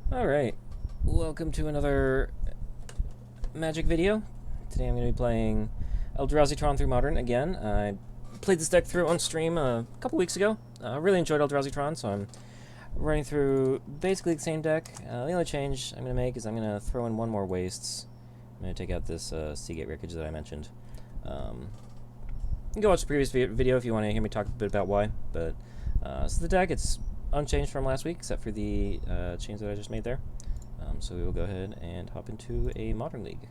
Alright, welcome to another Magic video. Today I'm going to be playing EldraziTron through Modern again. I played this deck through on stream a couple weeks ago. I really enjoyed EldraziTron, so I'm running through basically the same deck. The only change I'm going to make is I'm going to throw in one more Wastes. I'm going to take out this Seagate Wreckage that I mentioned. You can go watch the previous video if you want to hear me talk a bit about why, but so the deck, it's unchanged from last week, except for the change that I just made there. So we will go ahead and hop into a Modern League.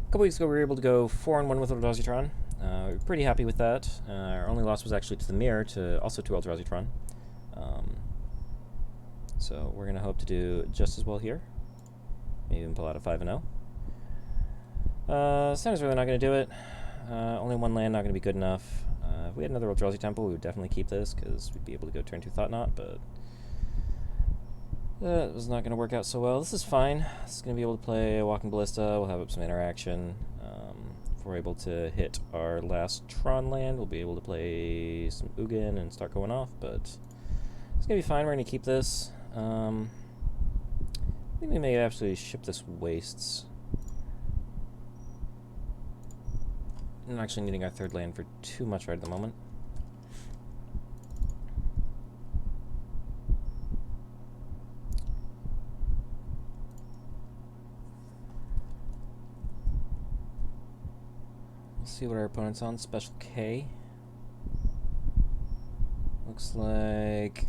A couple weeks ago, we were able to go 4-1 with EldraziTron. We were pretty happy with that. Our only loss was actually to the mirror, also to EldraziTron. So we're going to hope to do just as well here. Maybe even pull out a 5-0. Standard's really not going to do it. Only one land, not going to be good enough. If we had another Eldrazi Temple, we would definitely keep this, because we'd be able to go turn 2 Thought Knot, but that was not going to work out so well. This is fine. This is going to be able to play a Walking Ballista. We'll have up some interaction. If we're able to hit our last Tron land, we'll be able to play some Ugin and start going off, but it's going to be fine. We're going to keep this. I think we may actually ship this Wastes. Not actually needing our third land for too much right at the moment. We'll see what our opponent's on. Special K. Looks like...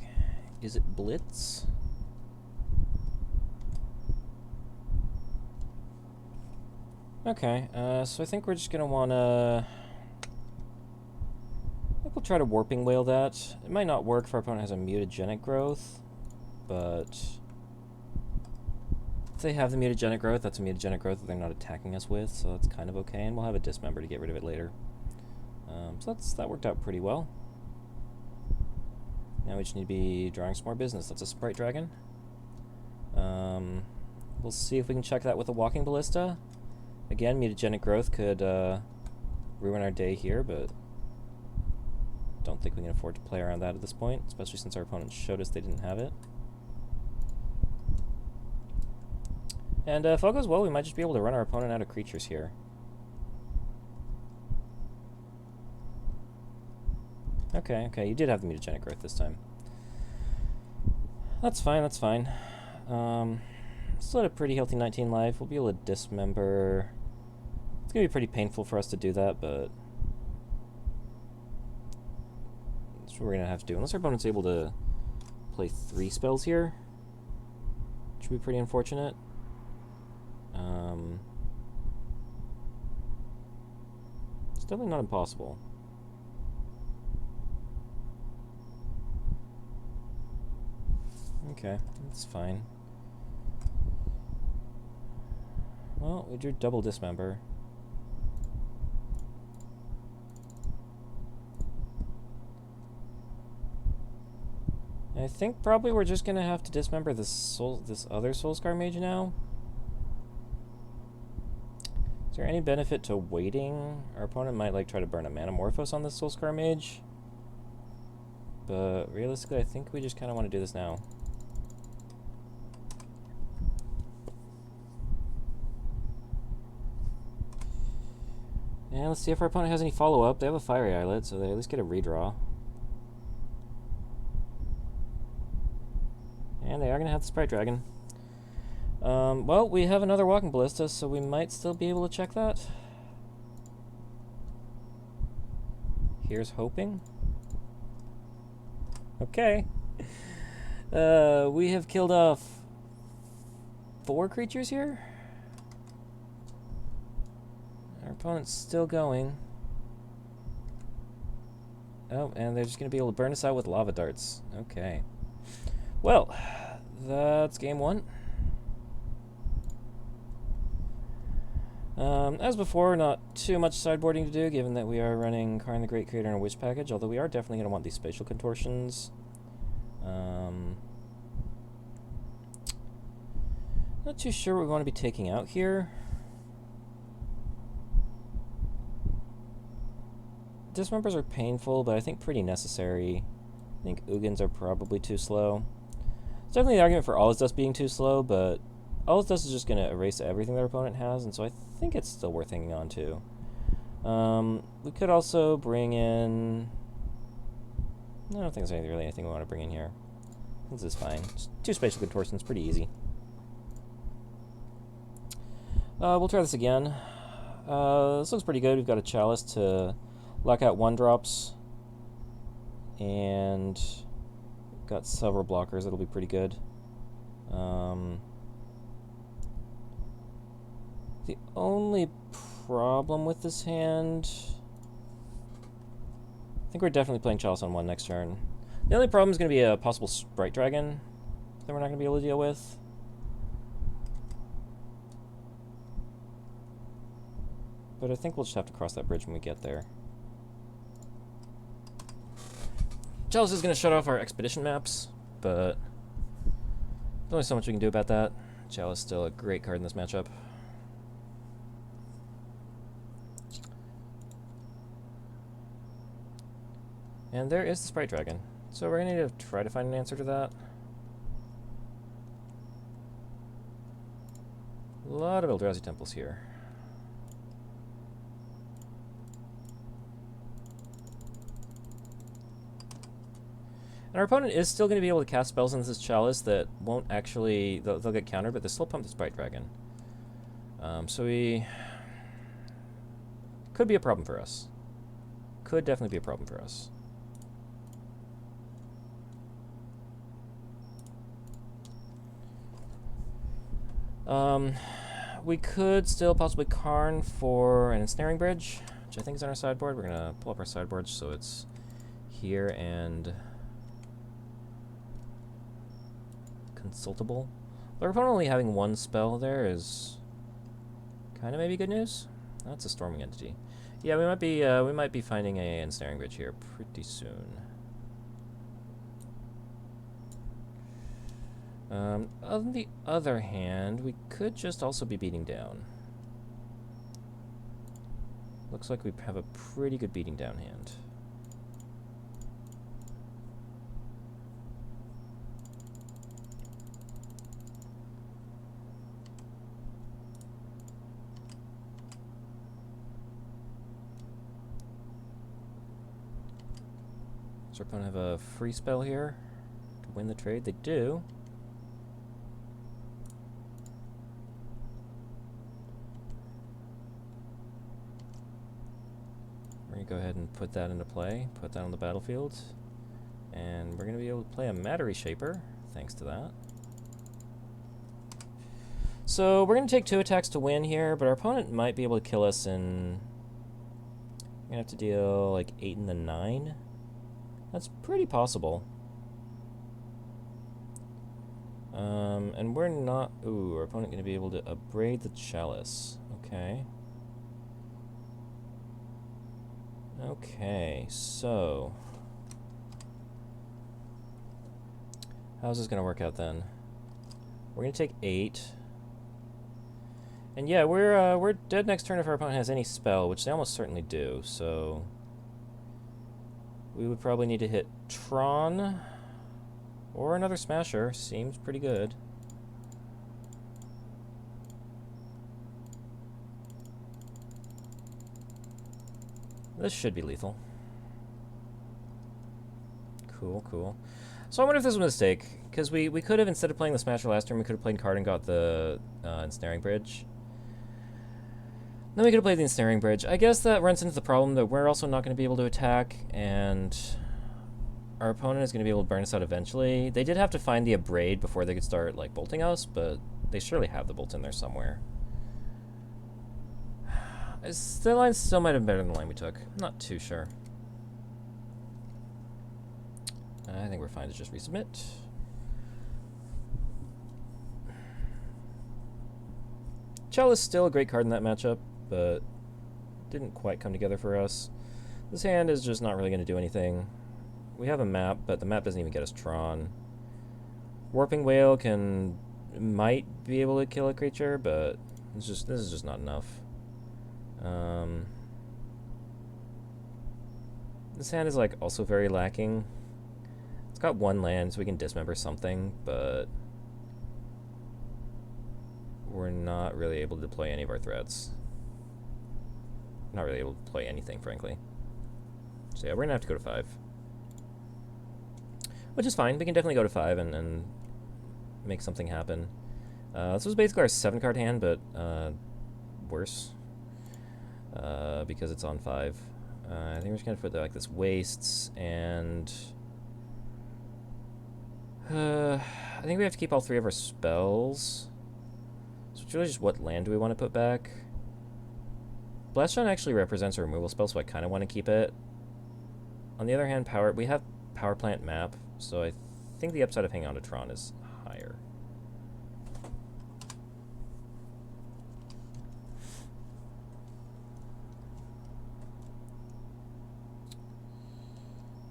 is it Blitz? Okay, so I think we're just gonna wanna... I think we'll try to Warping Whale that. It might not work if our opponent has a Mutagenic Growth, but if they have the Mutagenic Growth, that's a Mutagenic Growth that they're not attacking us with, so that's kind of okay, and we'll have a Dismember to get rid of it later. So that worked out pretty well. Now we just need to be drawing some more business. That's a Sprite Dragon. We'll see if we can check that with a Walking Ballista. Again, Mutagenic Growth could ruin our day here, but don't think we can afford to play around that at this point, especially since our opponent showed us they didn't have it. And if all goes well, we might just be able to run our opponent out of creatures here. Okay, you did have the Mutagenic Growth this time. That's fine, that's fine. Still had a pretty healthy 19 life. We'll be able to Dismember. It's going to be pretty painful for us to do that, but that's what we're going to have to do. Unless our opponent's able to play 3 spells here, which would be pretty unfortunate. It's definitely not impossible. Okay, that's fine. Well, we drew double Dismember. I think probably we're just gonna have to Dismember this other Soulscar Mage now. Is there any benefit to waiting? Our opponent might like try to burn a Manamorphose on this Soulscar Mage, but realistically, I think we just kind of want to do this now. And let's see if our opponent has any follow-up. They have a Fiery Islet, so they at least get a redraw. And they are going to have the Sprite Dragon. Well, we have another Walking Ballista, so we might still be able to check that. Here's hoping. Okay. We have killed off 4 creatures here. Our opponent's still going. Oh, and they're just going to be able to burn us out with lava darts. Okay. Well, that's game 1. As before, not too much sideboarding to do, given that we are running Karn the Great Creator and a Wish package, although we are definitely going to want these Spatial Contortions. Not too sure what we want to be taking out here. Dismembers are painful, but I think pretty necessary. I think Ugins are probably too slow. It's definitely an argument for All Is Dust being too slow, but All Is Dust is just going to erase everything their opponent has, and so I think it's still worth hanging on to. We could also bring in... I don't think there's really anything we want to bring in here. This is fine. Just 2 spatial contortions, pretty easy. We'll try this again. This looks pretty good. We've got a Chalice to lock out 1-drops. And got several blockers that'll be pretty good. The only problem with this hand... I think we're definitely playing Chalice on 1 next turn. The only problem is going to be a possible Sprite Dragon that we're not going to be able to deal with. But I think we'll just have to cross that bridge when we get there. Chalice is going to shut off our expedition maps, but there's only so much we can do about that. Chalice is still a great card in this matchup. And there is the Sprite Dragon. So we're going to need to try to find an answer to that. A lot of Eldrazi temples here. And our opponent is still going to be able to cast spells into this Chalice that won't actually... They'll get countered, but they still pump the Sprite Dragon. So we... Could be a problem for us. Could definitely be a problem for us. We could still possibly Karn for an Ensnaring Bridge, which I think is on our sideboard. We're going to pull up our sideboard so it's here and consultable. But our opponent only having 1 spell there is kind of maybe good news. That's a Storming Entity. Yeah, we might be finding a Ensnaring Bridge here pretty soon. On the other hand, we could just also be beating down. Looks like we have a pretty good beating down hand. Does our opponent have a free spell here to win the trade? They do. We're going to go ahead and put that into play, put that on the battlefield, and we're going to be able to play a Matter Reshaper, thanks to that. So we're going to take 2 attacks to win here, but our opponent might be able to kill us in... We're going to have to deal like 8 and the 9. That's pretty possible. And we're not... Ooh, our opponent going to be able to abrade the Chalice. Okay. Okay, so... How's this going to work out then? We're going to take 8. And yeah, we're dead next turn if our opponent has any spell, which they almost certainly do, so... We would probably need to hit Tron or another Smasher. Seems pretty good. This should be lethal. Cool, cool. So I wonder if this was a mistake, because we could have, instead of playing the Smasher last turn, we could have played card and got the Ensnaring Bridge. Then we could have played the Ensnaring Bridge. I guess that runs into the problem that we're also not going to be able to attack, and our opponent is going to be able to burn us out eventually. They did have to find the Abrade before they could start, like, bolting us, but they surely have the bolt in there somewhere. The line still might have been better than the line we took. Not too sure. I think we're fine to just resubmit. Chalice is still a great card in that matchup, but didn't quite come together for us. This hand is just not really going to do anything. We have a map, but the map doesn't even get us Tron. Warping Whale might be able to kill a creature, but this is just not enough. This hand is like also very lacking. It's got one land, so we can dismember something, but we're not really able to deploy any of our threats. Not really able to play anything, frankly. So yeah, we're gonna have to go to 5. Which is fine. We can definitely go to 5 and make something happen. This was basically our 7-card hand, but worse. Because it's on 5. I think we're just gonna put like this wastes, and I think we have to keep all 3 of our spells. So it's really just what land do we want to put back. Blastron actually represents a removal spell, so I kind of want to keep it. On the other hand, we have Power Plant Map, so I think the upside of hanging on to Tron is higher.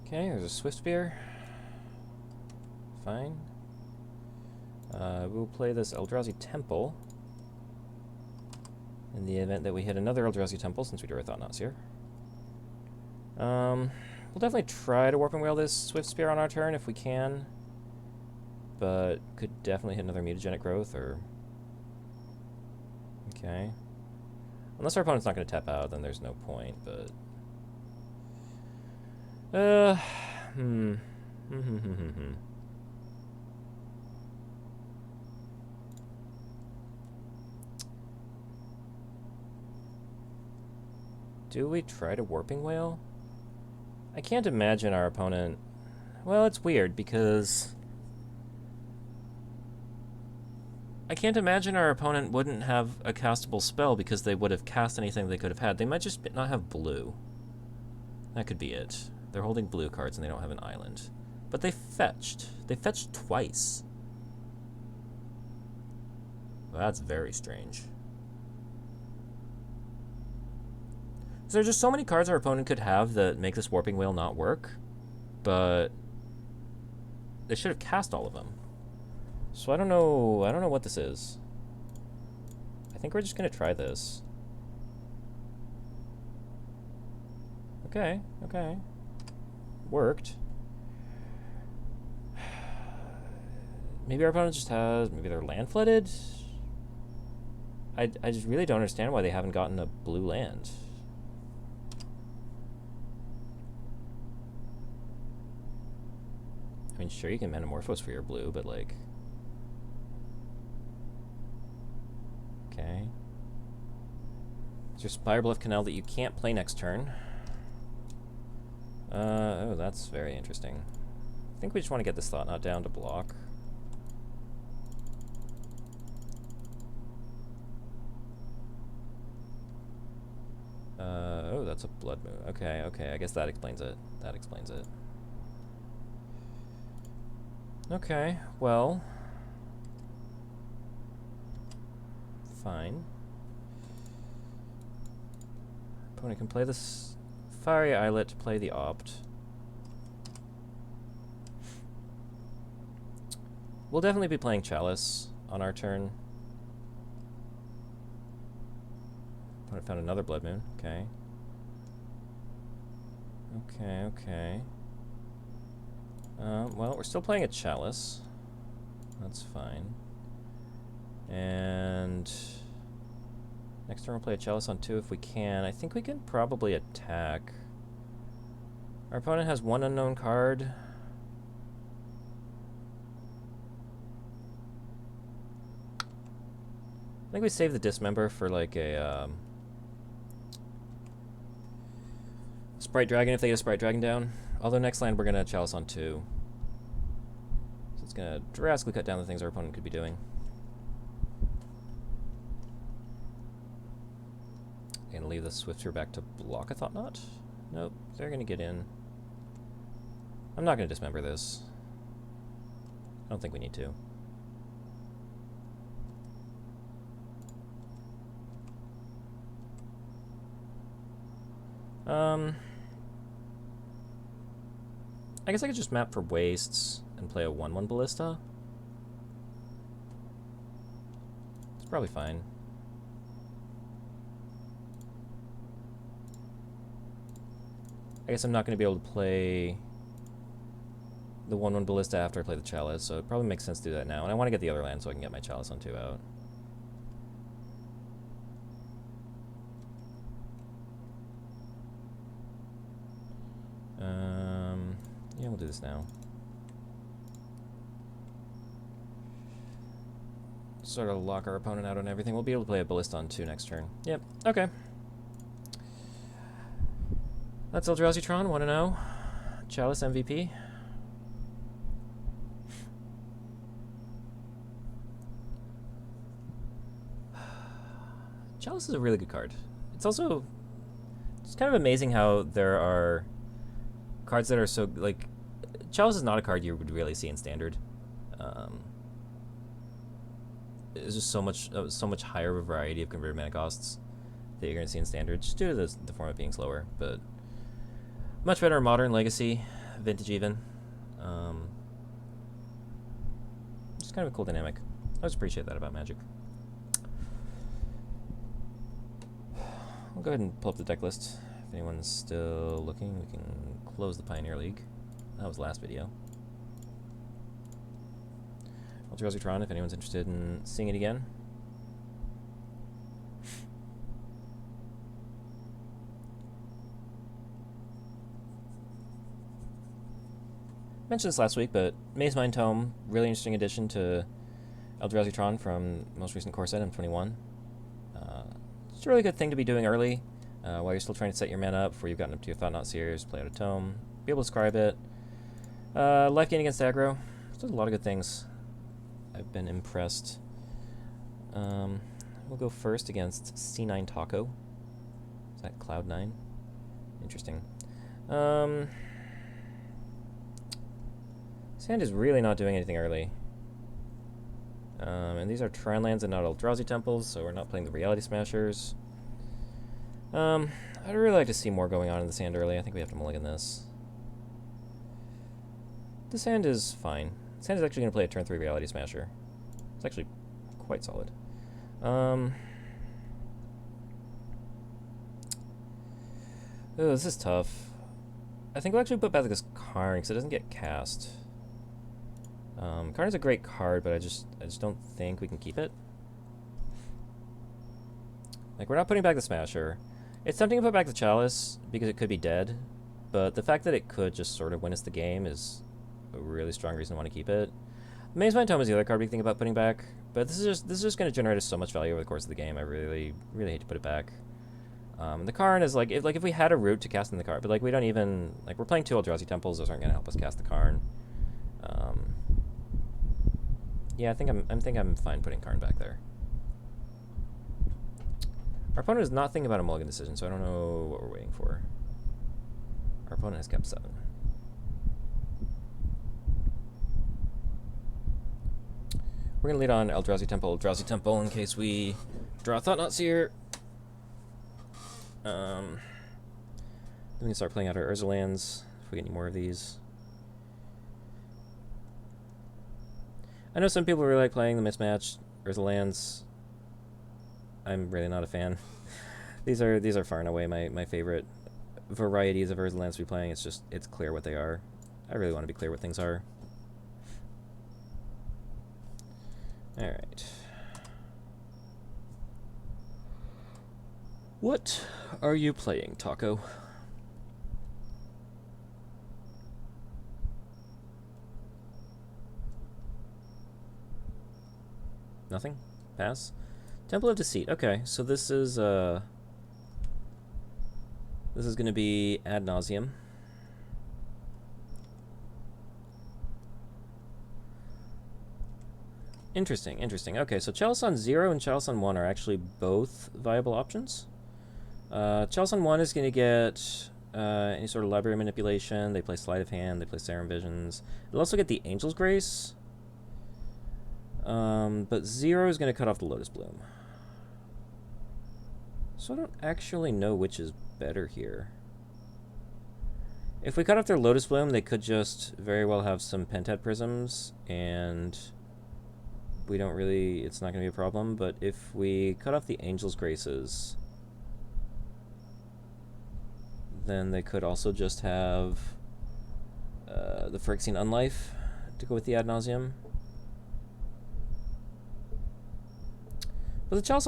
Okay, there's a Swift Spear. Fine. We'll play this Eldrazi Temple in the event that we hit another Eldrazi Temple, since we do our Thought-Knot Seer. We'll definitely try to Warp and Whale this Swift Spear on our turn if we can, but could definitely hit another Mutagenic Growth, or... Okay. Unless our opponent's not going to tap out, then there's no point, but... Do we try to Warping Whale? I can't imagine our opponent... Well, it's weird, because... I can't imagine our opponent wouldn't have a castable spell because they would have cast anything they could have had. They might just not have blue. That could be it. They're holding blue cards and they don't have an island. But they fetched. They fetched twice. Well, that's very strange. So there's just so many cards our opponent could have that make this Warping Whale not work, but they should have cast all of them. So I don't know what this is. I think we're just gonna try this. Okay, okay. Worked. Maybe our opponent just has... Maybe they're land flooded? I just really don't understand why they haven't gotten a blue land. I mean, sure, you can Metamorphose for your blue, but like... Okay. It's your Spirebluff Canal that you can't play next turn. Oh, that's very interesting. I think we just want to get this Thought-Knot down to block. Oh, that's a Blood Moon. Okay, okay, I guess that explains it. That explains it. Okay, well... Fine. Opponent can play this Fiery Islet to play the Opt. We'll definitely be playing Chalice on our turn. Opponent found another Blood Moon. Okay. Okay, okay. Well, we're still playing a Chalice. That's fine. And next turn we'll play a Chalice on 2 if we can. I think we can probably attack. Our opponent has 1 unknown card. I think we save the Dismember for like a Sprite Dragon if they get a Sprite Dragon down. Although next land we're going to Chalice on 2. So it's going to drastically cut down the things our opponent could be doing. Gonna leave the Swifter back to block a Thought-Knot? Nope, they're gonna get in. I'm not gonna dismember this. I don't think we need to. I guess I could just map for wastes and play a 1/1 Ballista. It's probably fine. I guess I'm not going to be able to play the 1/1 Ballista after I play the Chalice, so it probably makes sense to do that now. And I want to get the other land so I can get my Chalice on 2 out. Yeah, we'll do this now. Sort of lock our opponent out on everything. We'll be able to play a Ballista on 2 next turn. Yep, okay. That's EldraziTron, 1-0. Chalice MVP. Chalice is a really good card. It's also... It's kind of amazing how there are cards that are so... Like, Chalice is not a card you would really see in Standard. It's just so much higher of a variety of converted mana costs that you're going to see in Standard, just due to the format being slower, but much better in Modern, Legacy, Vintage even. Just kind of a cool dynamic. I always appreciate that about Magic. I'll go ahead and pull up the deck list. If anyone's still looking, we can close the Pioneer League. That was the last video. EldraziTron, if anyone's interested in seeing it again. Mentioned this last week, but Maze Mind Tome, really interesting addition to EldraziTron from most recent core set M21. It's a really good thing to be doing early, while you're still trying to set your mana up before you've gotten up to your Thought-Knot Seers, play out a Tome, be able to scribe it. Life gain against aggro. There's a lot of good things. I've been impressed. We'll go first against C9 Taco. Is that Cloud9? Interesting. Sand is really not doing anything early. And these are Trine lands and not Eldrazi temples, so we're not playing the Reality Smashers. I'd really like to see more going on in the sand early. I think we have to mulligan this. The sand is fine. Sand is actually going to play a turn 3 Reality Smasher. It's actually quite solid. Oh, this is tough. I think we'll actually put back this Karn because it doesn't get cast. Karn is a great card, but I just don't think we can keep it. Like, we're not putting back the Smasher. It's tempting to put back the Chalice because it could be dead, but the fact that it could just sort of win us the game is a really strong reason to want to keep it. Maze Mind Tome is the other card we think about putting back, but this is just going to generate us so much value over the course of the game. I really hate to put it back. The Karn is like if we had a route to cast in the card, but like we don't even we're playing 2 Eldrazi temples. Those aren't going to help us cast the Karn. Yeah, I think I'm fine putting Karn back there. Our opponent is not thinking about a mulligan decision, so I don't know what we're waiting for. Our opponent has kept 7. We're going to lead on Eldrazi Temple in case we draw a Thought-Knot Seer. Then we can start playing out our Urza lands if we get any more of these. I know some people really like playing the mismatched Urza lands. I'm really not a fan. These are far and away my favorite varieties of Urza lands to be playing. It's clear what they are. I really want to be clear what things are. Alright. What are you playing, Taco? Nothing? Pass? Temple of Deceit. Okay, so this is going to be ad nauseum. Interesting. Okay, so Chalice on 0 and Chalice on 1 are actually both viable options. Chalice on 1 is going to get any sort of library manipulation. They play Sleight of Hand, they play Serum Visions. They'll also get the Angel's Grace. But 0 is going to cut off the Lotus Bloom. So I don't actually know which is better here. If we cut off their Lotus Bloom, they could just very well have some Pentad Prisms, and we don't really, it's not going to be a problem. But if we cut off the Angel's Graces, then they could also just have the Phyrexian Unlife to go with the Ad Nauseam. But the Chalice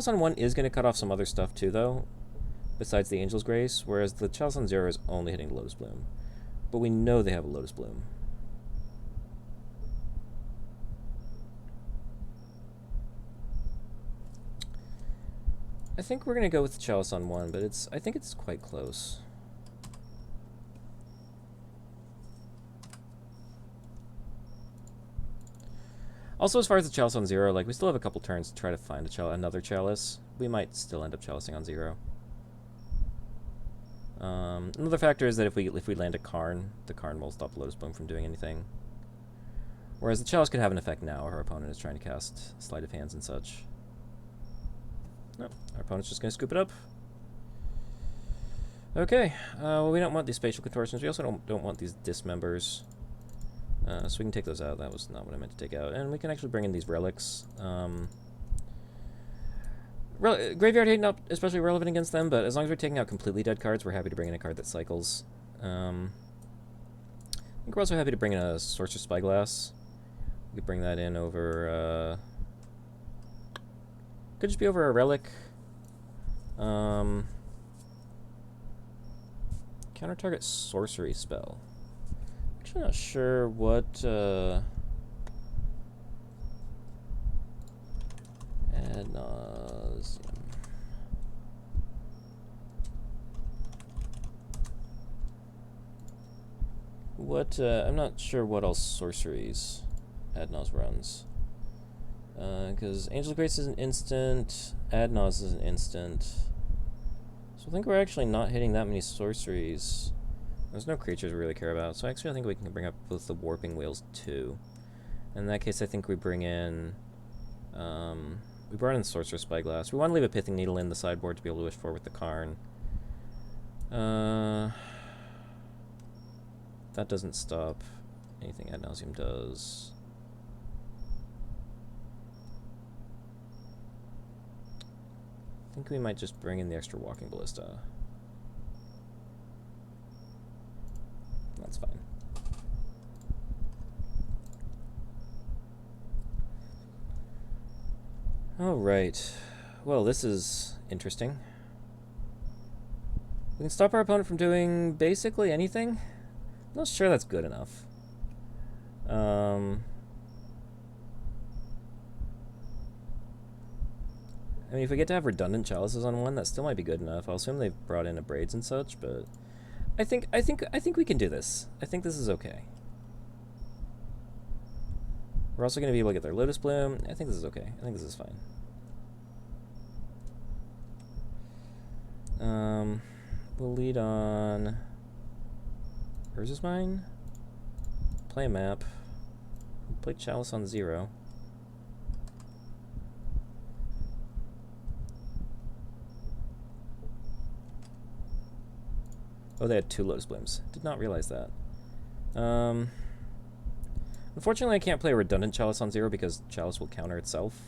on 1 is going to cut off some other stuff too, though, besides the Angel's Grace, whereas the Chalice on 0 is only hitting Lotus Bloom. But we know they have a Lotus Bloom. I think we're going to go with the Chalice on 1, but I think it's quite close. Also, as far as the Chalice on 0, like, we still have a couple turns to try to find another Chalice. We might still end up Chalicing on 0. Another factor is that if we land a Karn, the Karn will stop Lotus Bloom from doing anything. Whereas the Chalice could have an effect now if our opponent is trying to cast Sleight of Hands and such. Nope, our opponent's just going to scoop it up. Okay, well, we don't want these Spatial Contortions. We also don't want these Dismembers. So we can take those out. That was not what I meant to take out. And we can actually bring in these Relics. Graveyard Hate not especially relevant against them, but as long as we're taking out completely dead cards, we're happy to bring in a card that cycles. I think we're also happy to bring in a Sorcerer's Spyglass. We could bring that in over... could just be over a Relic. Counter target sorcery spell. Actually not sure what Ad Nauseam. I'm not sure what else sorceries Ad Naus runs. Because Angel's Grace is an instant, Ad Naus is an instant. So I think we're actually not hitting that many sorceries. There's no creatures we really care about, so actually I think we can bring up both the Warping Wheels too. In that case, I think we bring in... we brought in Sorcerer's Spyglass. We want to leave a Pithing Needle in the sideboard to be able to wish for with the Karn. That doesn't stop anything Ad Nauseam does. I think we might just bring in the extra Walking Ballista. That's fine. Alright. Well, this is interesting. We can stop our opponent from doing basically anything. I'm not sure that's good enough. I mean, if we get to have redundant Chalices on 1, that still might be good enough. I'll assume they've brought in Abrades and such, but I think we can do this. I think this is okay. We're also going to be able to get their Lotus Bloom. I think this is okay. I think this is fine. We'll lead on Urza's Mine. Play a map. Play Chalice on 0. Oh, they had 2 Lotus Blooms. Did not realize that. Unfortunately, I can't play a redundant Chalice on 0 because Chalice will counter itself.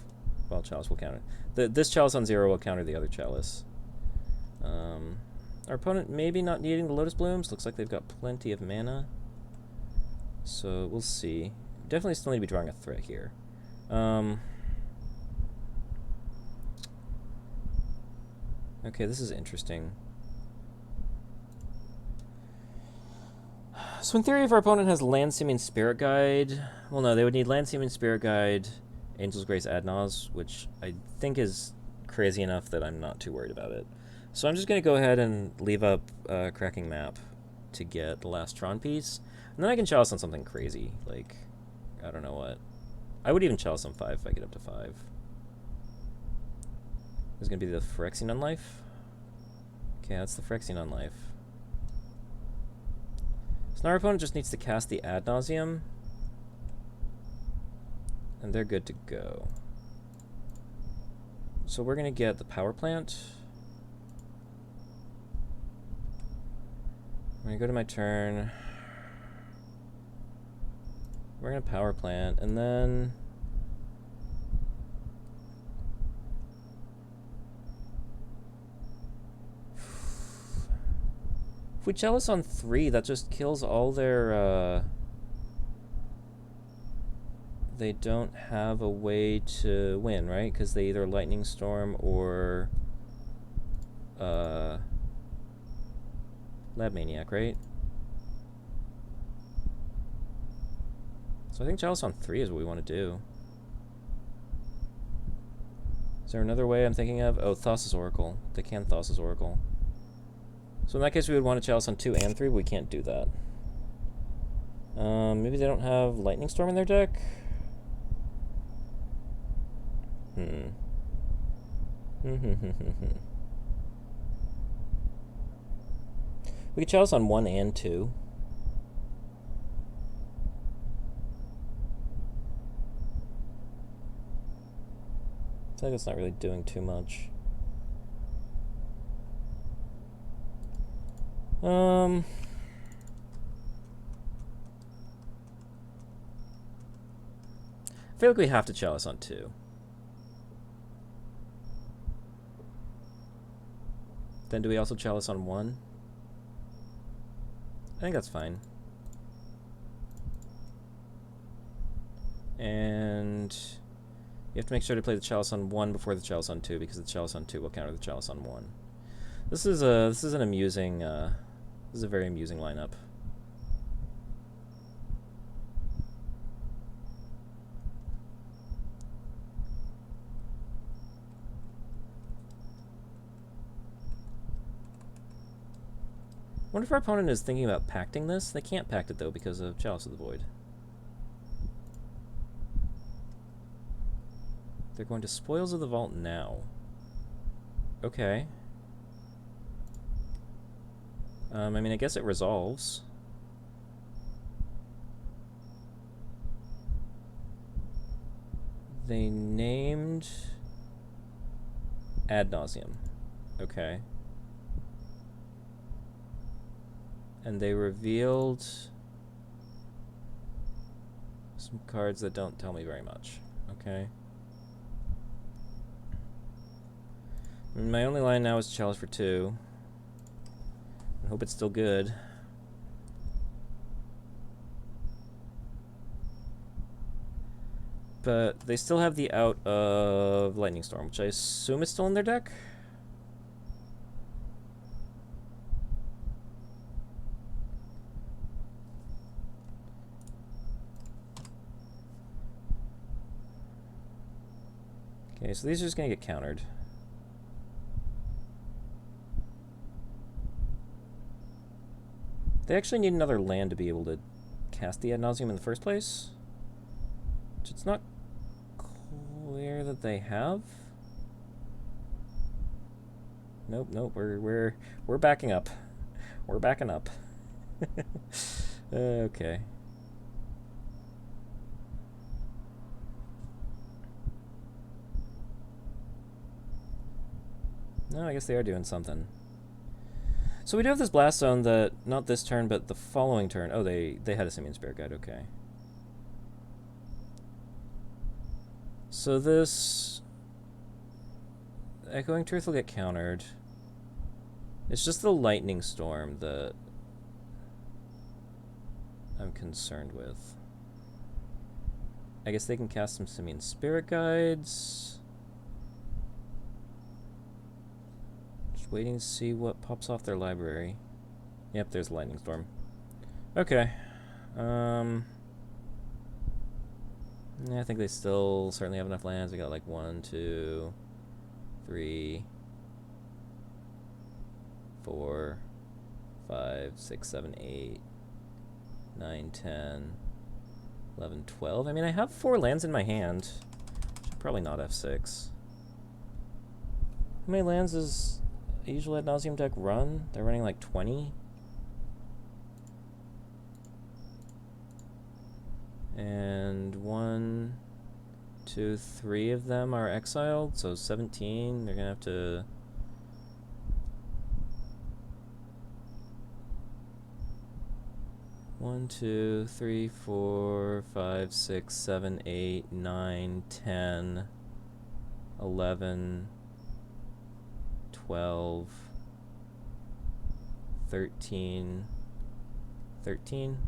Well, Chalice will counter. This Chalice on 0 will counter the other Chalice. Our opponent maybe not needing the Lotus Blooms. Looks like they've got plenty of mana. So we'll see. Definitely still need to be drawing a threat here. Okay, this is interesting. So in theory, if our opponent has Land Seeming Spirit Guide... Well, no, they would need Land Seeming Spirit Guide, Angel's Grace Ad Naus, which I think is crazy enough that I'm not too worried about it. So I'm just going to go ahead and leave up Cracking Map to get the last Tron piece. And then I can Chalice on something crazy, like, I don't know what. I would even Chalice on 5 if I get up to 5. There's going to be the Phyrexian Unlife. Okay, that's the Phyrexian Unlife. So now our opponent just needs to cast the Ad Nauseam, and they're good to go. So we're going to get the Power Plant. I'm going to go to my turn. We're going to Power Plant, and then... we Chalice on 3, that just kills all their, they don't have a way to win, right? Because they either Lightning Storm or Lab Maniac, right? So I think Chalice on 3 is what we want to do. Is there another way I'm thinking of? Oh, Thassa's Oracle. They can Thassa's Oracle. So in that case, we would want to Chalice on 2 and 3, but we can't do that. Maybe they don't have Lightning Storm in their deck? We could Chalice on 1 and 2. I feel like it's not really doing too much. I feel like we have to Chalice on 2. Then do we also Chalice on 1? I think that's fine. And you have to make sure to play the Chalice on 1 before the Chalice on 2, because the Chalice on 2 will counter the Chalice on 1. This is an amusing this is a very amusing lineup. I wonder if our opponent is thinking about pacting this. They can't pact it though because of Chalice of the Void. They're going to Spoils of the Vault now. Okay. I mean, I guess it resolves. They named Ad Nauseam. Okay. And they revealed some cards that don't tell me very much. Okay. My only line now is Chalice for 2. I hope it's still good. But they still have the out of Lightning Storm, which I assume is still in their deck? Okay, so these are just going to get countered. They actually need another land to be able to cast the Ad Nauseam in the first place, which it's not clear that they have. Nope, nope. We're backing up. We're backing up. Okay. No, I guess they are doing something. So we do have this Blast Zone that, not this turn, but the following turn. Oh, they had a Simian Spirit Guide, okay. So this Echoing Truth will get countered. It's just the Lightning Storm that I'm concerned with. I guess they can cast some Simian Spirit Guides. Waiting to see what pops off their library. Yep, there's Lightning Storm. Okay. Yeah, I think they still certainly have enough lands. They got like 1, 2, 3, 4, 5, 6, 7, 8, 9, 10, 11, 12. I mean, I have 4 lands in my hand. Should probably not F6. How many lands is a usual Ad Nauseam deck run? They're running like 20. And 1, 2, 3 of them are exiled, so 17. They're gonna have to... One, 2, 3, 4, 5, 6, 7, 8, 9, 10, 11, 12, 13, 13.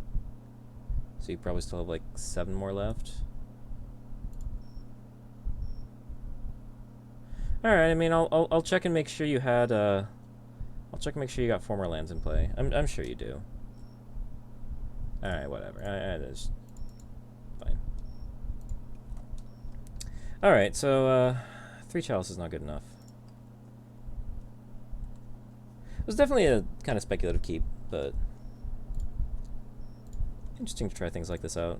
So you probably still have like 7 more left. All right. I mean, I'll check and make sure you had. I'll check and make sure you got 4 more lands in play. I'm sure you do. All right. Whatever. It's fine. All right. So 3 chalice is not good enough. It was definitely a kind of speculative keep, but interesting to try things like this out.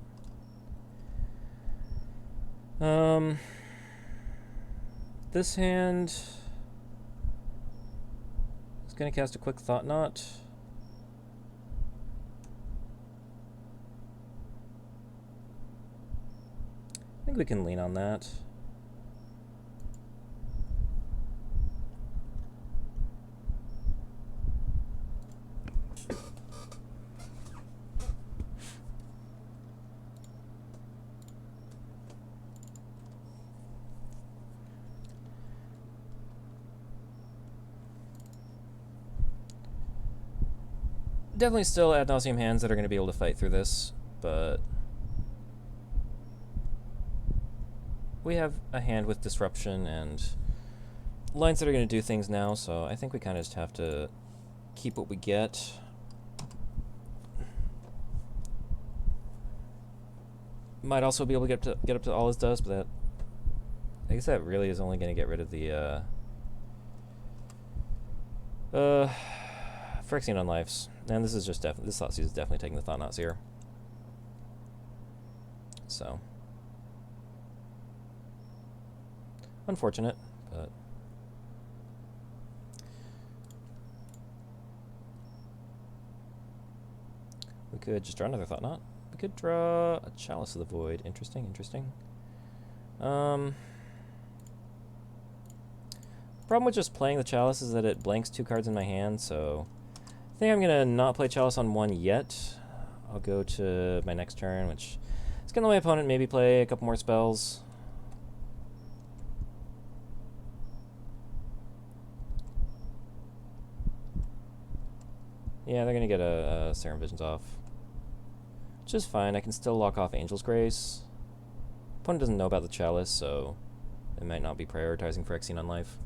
This hand is going to cast a quick Thought Knot. I think we can lean on that. Definitely still ad nauseam hands that are going to be able to fight through this, but we have a hand with disruption and lines that are going to do things now, so I think we kind of just have to keep what we get. Might also be able to get up to all his dust, but that, I guess that really is only going to get rid of the Phyrexian on lives. And this is just this Thoughtseize is definitely taking the Thought Knots here. So unfortunate, but we could just draw another Thought Knot. We could draw a Chalice of the Void. Interesting, interesting. Problem with just playing the Chalice is that it blanks 2 cards in my hand, so I think I'm going to not play Chalice on 1 yet. I'll go to my next turn, which is going to let my opponent maybe play a couple more spells. Yeah, they're going to get a Serum Visions off, which is fine. I can still lock off Angel's Grace. Opponent doesn't know about the Chalice, so it might not be prioritizing Phyrexian on life.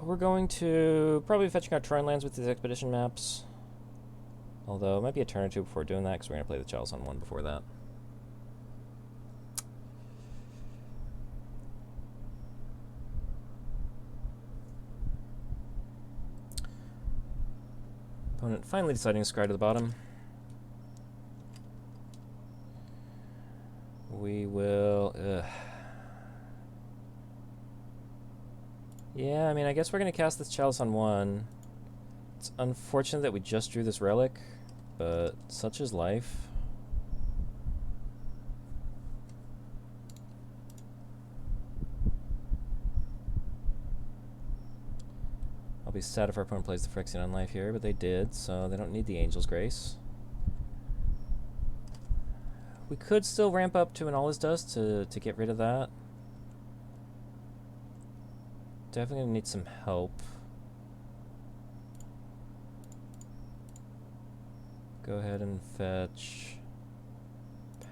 We're going to probably fetching our Trine lands with these expedition maps. Although it might be a turn or 2 before doing that, because we're going to play the Chalice on 1 before that. Opponent finally deciding to scry to the bottom. We will... Yeah, I mean, I guess we're going to cast this Chalice on 1. It's unfortunate that we just drew this relic, but such is life. I'll be sad if our opponent plays the Phyrexian on life here, but they did, so they don't need the Angel's Grace. We could still ramp up to an All Is Dust to get rid of that. Definitely gonna need some help. Go ahead and fetch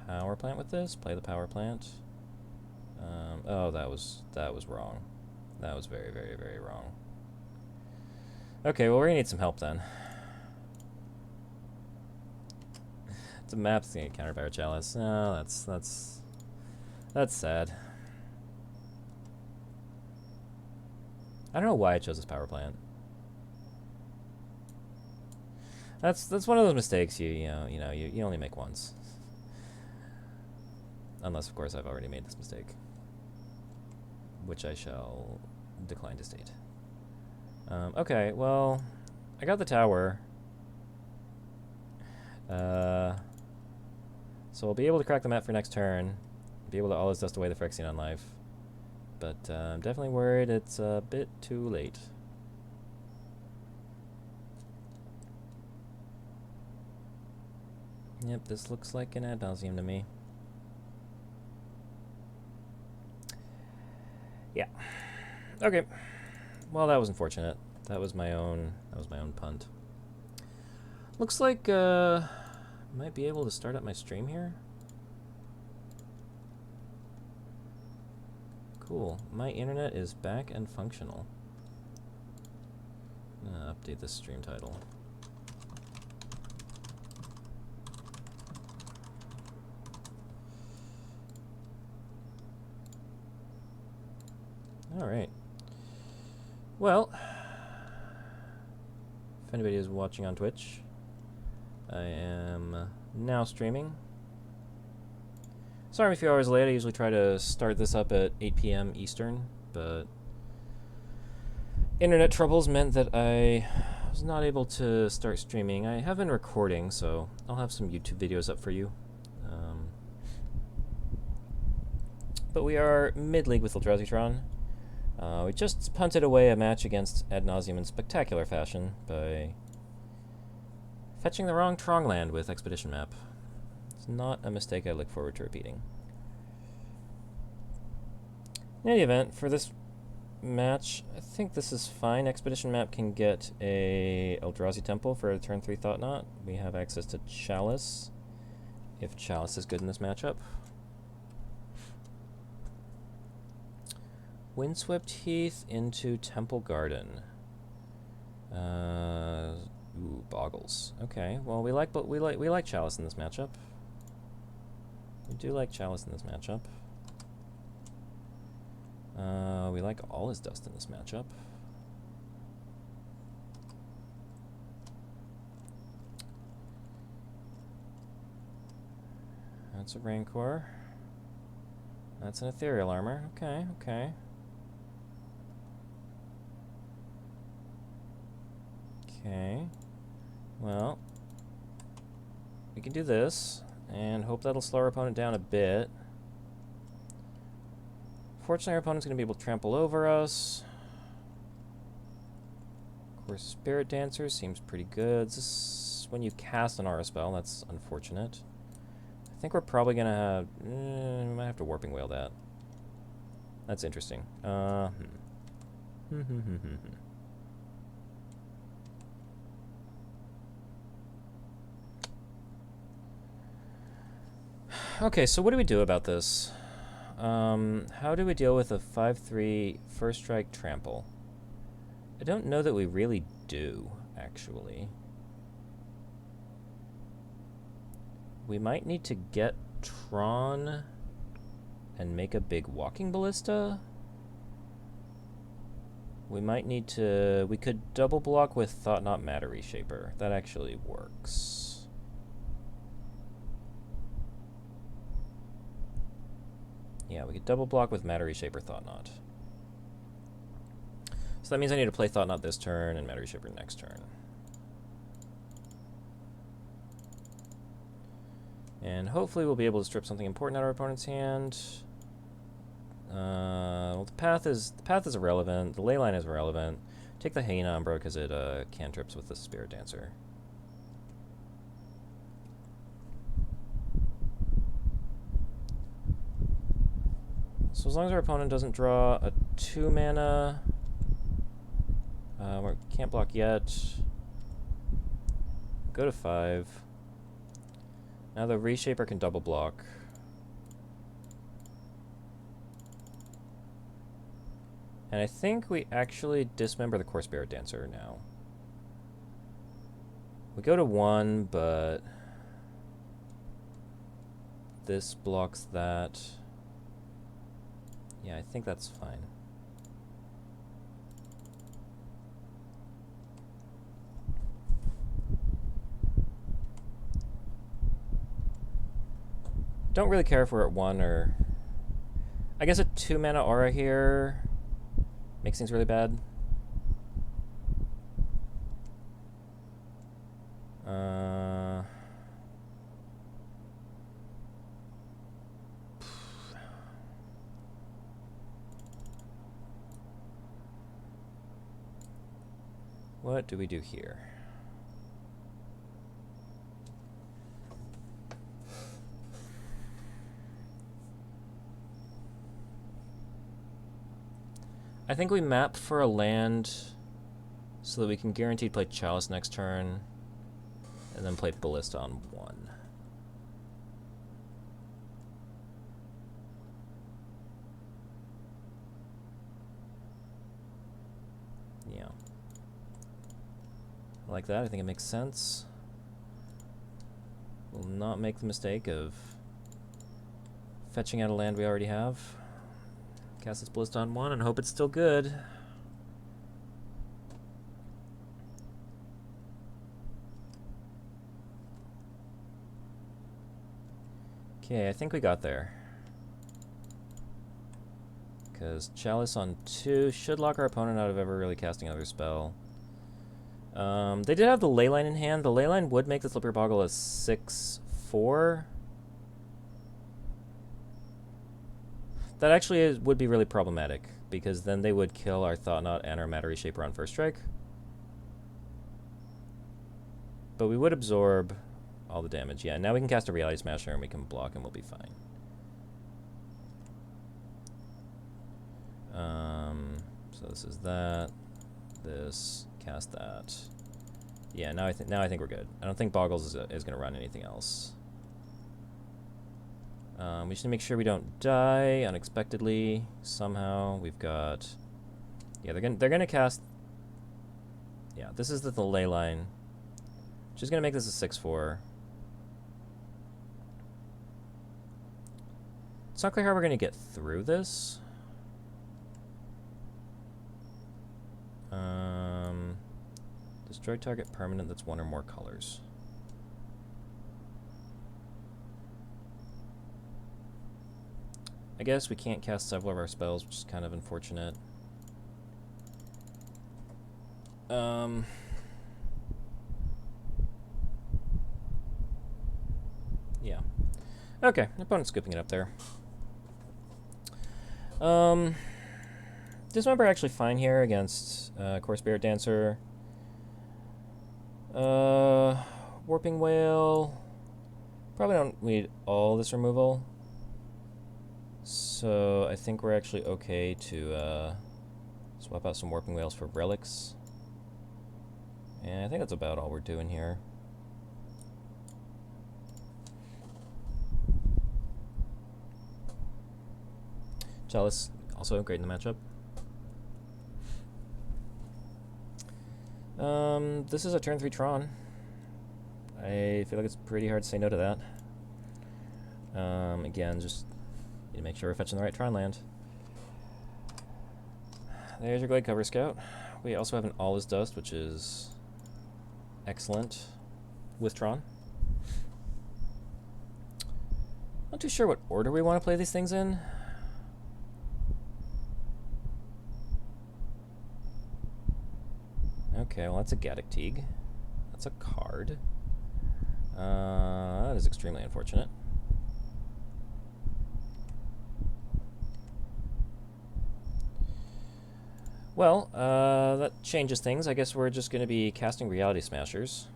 Power Plant with this. Play the Power Plant. Oh, that was wrong. That was very, very, very wrong. Okay, well, we're gonna need some help then. It's a map that's gonna get countered by our Chalice. No, that's sad. I don't know why I chose this Power Plant. That's one of those mistakes you only make once. Unless, of course, I've already made this mistake, which I shall decline to state. Okay, well, I got the tower. So So we'll be able to crack the map for next turn. Be able to all his dust away the Phyrexian on life. But I'm definitely worried it's a bit too late. Yep, this looks like an ad nauseum to me. Yeah. Okay. Well, that was unfortunate. That was my own punt. Looks like might be able to start up my stream here. Cool. My internet is back and functional. I'm gonna update this stream title. Alright. Well, if anybody is watching on Twitch, I am now streaming. Sorry I'm a few hours late. I usually try to start this up at 8 p.m. Eastern, but internet troubles meant that I was not able to start streaming. I have been recording, so I'll have some YouTube videos up for you. But we are mid-league with EldraziTron. We just punted away a match against Ad Nauseam in spectacular fashion by fetching the wrong Trong land with Expedition Map. It's not a mistake I look forward to repeating. In any event, for this match, I think this is fine. Expedition Map can get a Eldrazi Temple for a turn 3 Thought Knot. We have access to Chalice, if Chalice is good in this matchup. Windswept Heath into Temple Garden. Ooh, Boggles. Okay, well we like Chalice in this matchup. We do like Chalice in this matchup. We like all his dust in this matchup. That's a Rancor. That's an Ethereal Armor. Okay, okay. Okay. Well, we can do this and hope that'll slow our opponent down a bit. Fortunately, our opponent's going to be able to trample over us. Of course, Spirit Dancer seems pretty good. This is when you cast an aura spell. That's unfortunate. I think we're probably going to have... we might have to Warping Wail that. That's interesting. Okay, so what do we do about this? How do we deal with a 5/3 first strike trample? I don't know that we really do, actually. We might need to get Tron and make a big walking ballista. We might need to... We could double block with Thought Knot Matter Reshaper. That actually works. Yeah, we could double block with Matter Reshaper Thought Knot. So that means I need to play Thought Knot this turn and Matter Reshaper next turn. And hopefully we'll be able to strip something important out of our opponent's hand. Well, the path is irrelevant. The Leyline is irrelevant. Take the Hyena Umbra because it cantrips with the Spirit Dancer. So as long as our opponent doesn't draw a 2-mana, we can't block yet. Go to 5. Now the Reshaper can double block. And I think we actually dismember the Core Spirit Dancer now. We go to 1, but this blocks that. Yeah, I think that's fine. Don't really care if we're at 1 or... I guess a 2-mana aura here makes things really bad. what do we do here? I think we map for a land so that we can guaranteed play Chalice next turn, and then play Ballista on 1. Yeah. I like that. I think it makes sense. We'll not make the mistake of fetching out a land we already have. Cast this Ballista on 1 and hope it's still good. Okay, I think we got there. Because Chalice on 2 should lock our opponent out of ever really casting another spell. They did have the Leyline in hand. The Leyline would make the Slippery Boggle a 6/4. That actually would be really problematic, because then they would kill our Thought-Knot and our Matter Reshaper on first strike. But we would absorb all the damage. Yeah, now we can cast a Reality Smasher and we can block and we'll be fine. So this is that. This, cast that. Yeah, now I think we're good. I don't think Boggles is going to run anything else. We just need to make sure we don't die unexpectedly somehow. We've got, yeah, they're gonna cast. Yeah, this is the ley line, which is gonna make this a 6/4. It's not clear how we're gonna get through this. Destroy target permanent that's 1 or more colors. I guess we can't cast several of our spells, which is kind of unfortunate. Yeah. Okay, opponent's scooping it up there. Dismember actually fine here against Core Spirit Dancer. Warping Whale. Probably don't need all this removal. So I think we're actually okay to swap out some Warping Whales for relics. And I think that's about all we're doing here. Chalice, also great in the matchup. This is a turn 3 Tron. I feel like it's pretty hard to say no to that. Again, just need to make sure we're fetching the right Tron land. There's your Glade Cover Scout. We also have an All Is Dust, which is excellent with Tron. Not too sure what order we want to play these things in. Okay, well that's a Gaddock Teague. That's a card. That is extremely unfortunate. Well, that changes things. I guess we're just going to be casting Reality Smashers.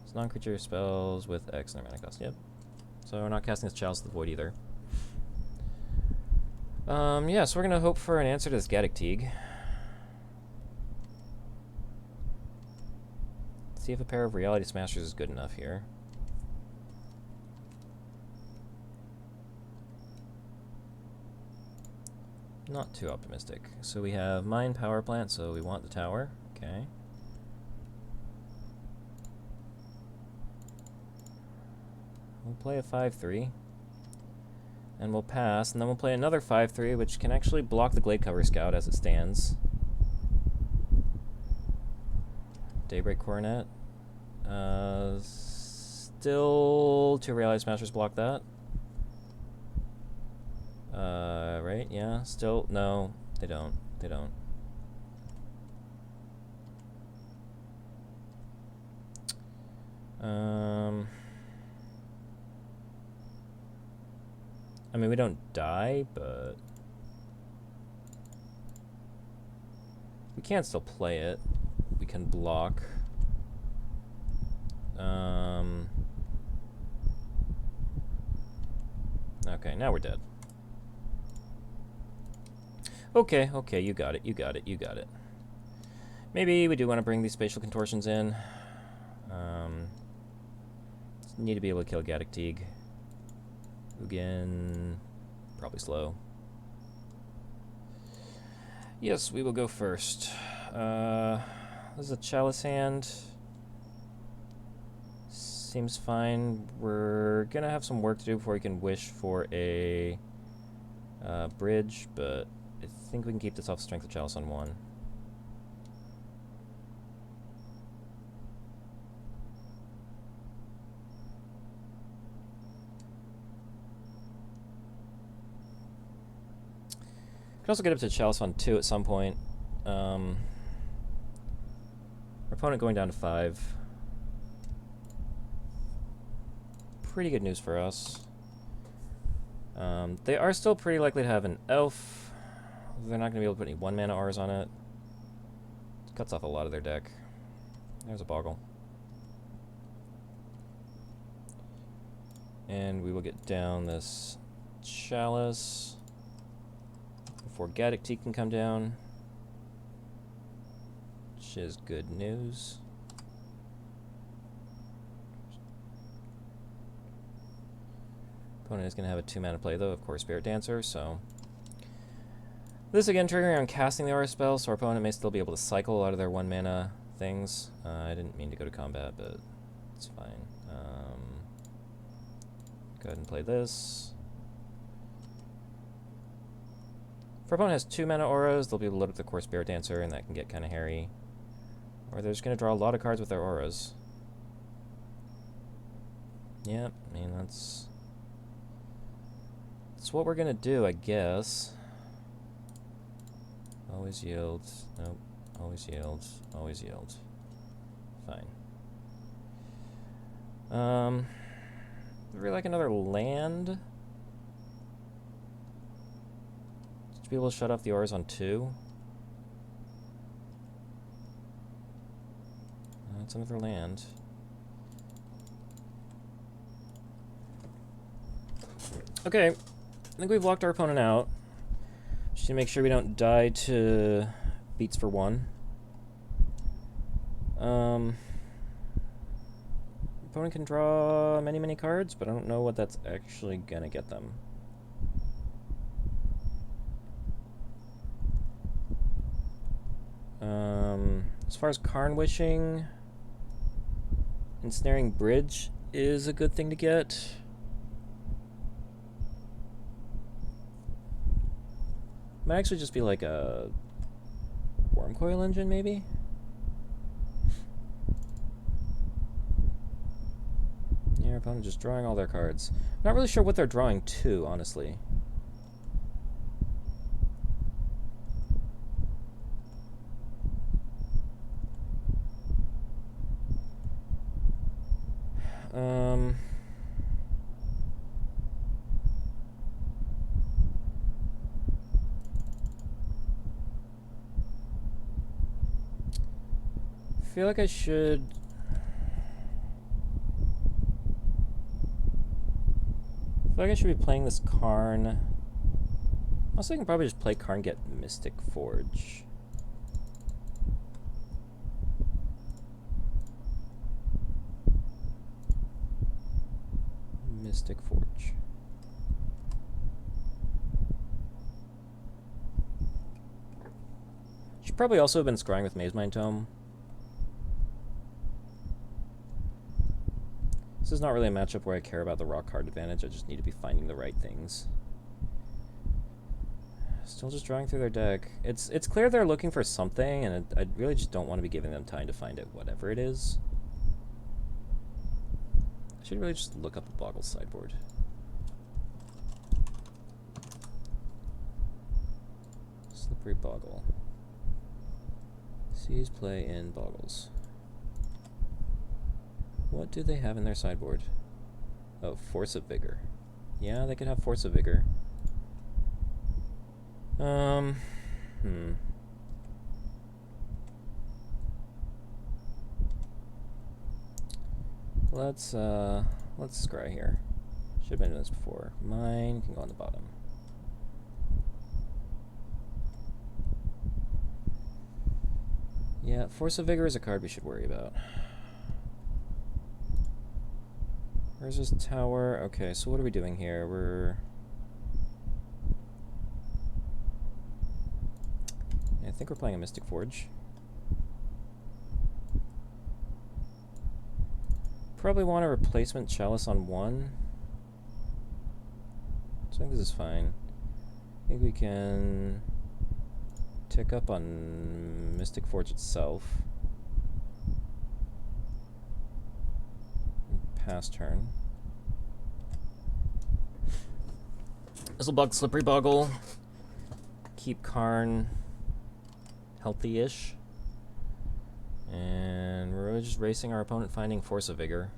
It's non-creature spells with X and their mana cost. Yep. So we're not casting this Chalice of the Void either. Yeah, so we're going to hope for an answer to this Gaddock Teague. See if a pair of Reality Smashers is good enough here. Not too optimistic. So we have Mine Power Plant, so we want the tower. Okay. We'll play a 5/3. And we'll pass, and then we'll play another 5/3, which can actually block the Glade Cover Scout as it stands. Daybreak Coronet. Still 2 Reality Smashers block that. Right? Yeah. Still, no, they don't. They don't. I mean, we don't die, but We can still play it. We can block. Okay, now we're dead. Okay, okay, you got it, you got it, you got it. Maybe we do want to bring these spatial contortions in. Need to be able to kill rakkamarmtg. Ugin, probably slow. Yes, we will go first. This is a chalice hand. Seems fine. We're gonna have some work to do before we can wish for a bridge, but I think we can keep this off strength of chalice on 1. Can also get up to chalice on 2 at some point. Our opponent going down to 5. Pretty good news for us. They are still pretty likely to have an elf. They're not going to be able to put any 1-mana Rs on it. It cuts off a lot of their deck. There's a Boggle. And we will get down this chalice before rakkamarmtg can come down, which is good news. Opponent is going to have a 2-mana play, though, of course, Spirit Dancer, so... This, again, triggering on casting the aura spell, so our opponent may still be able to cycle a lot of their 1-mana things. I didn't mean to go to combat, but it's fine. Go ahead and play this. If our opponent has 2-mana auras, they'll be able to load up the core Spirit Dancer, and that can get kind of hairy. Or they're just going to draw a lot of cards with their auras. Yep, I mean, that's what we're going to do, I guess. Always yield. Nope. Always yield. Always yield. Fine. Really like another land. To be able to shut off the auras on 2. That's another land. Okay, I think we've locked our opponent out. Just to make sure we don't die to beats for 1. Opponent can draw many, many cards, but I don't know what that's actually gonna get them. As far as Karn Wishing, Ensnaring Bridge is a good thing to get. Might actually just be like a Worm Coil Engine, maybe? Yeah, our opponent just drawing all their cards. Not really sure what they're drawing to, honestly. I feel like I should... be playing this Karn. Also, I can probably just play Karn, get Mystic Forge. Mystic Forge. Should probably also have been scrying with Mazemind Tome. This is not really a matchup where I care about the raw card advantage, I just need to be finding the right things. Still just drawing through their deck. It's clear they're looking for something, and I really just don't want to be giving them time to find it, whatever it is. I should really just look up the Boggle sideboard. Slippery Boggle. Sees play in Boggles. What do they have in their sideboard? Oh, Force of Vigor. Yeah, they could have Force of Vigor. Let's scry here. Should have been doing this before. Mine can go on the bottom. Yeah, Force of Vigor is a card we should worry about. Where's this tower? Okay, so what are we doing here? I think we're playing a Mystic Forge. Probably want a replacement Chalice on 1. So I think this is fine. I think we can tick up on Mystic Forge itself. Pass turn. This will bug Slippery Boggle. Keep Karn healthy-ish. And we're really just racing our opponent finding Force of Vigor.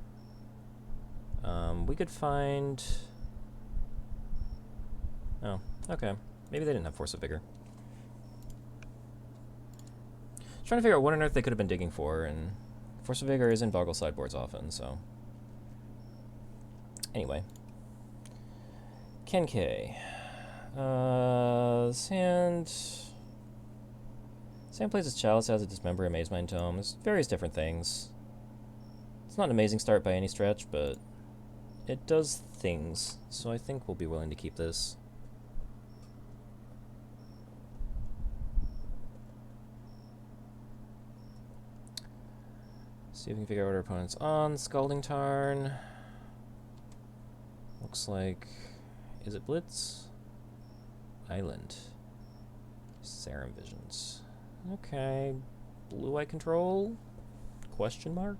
We could find... Oh, okay. Maybe they didn't have Force of Vigor. Trying to figure out what on earth they could have been digging for, and Force of Vigor is in Boggle sideboards often, so... Anyway. Ken K. Sand plays its Chalice, has a Dismember, a Maze Mind Tome. There's various different things. It's not an amazing start by any stretch, but it does things, so I think we'll be willing to keep this. See if we can figure out what our opponent's on. Scalding Tarn. Looks like... Is it Blitz? Island. Serum Visions. Okay. Blue-Eye Control? Question mark?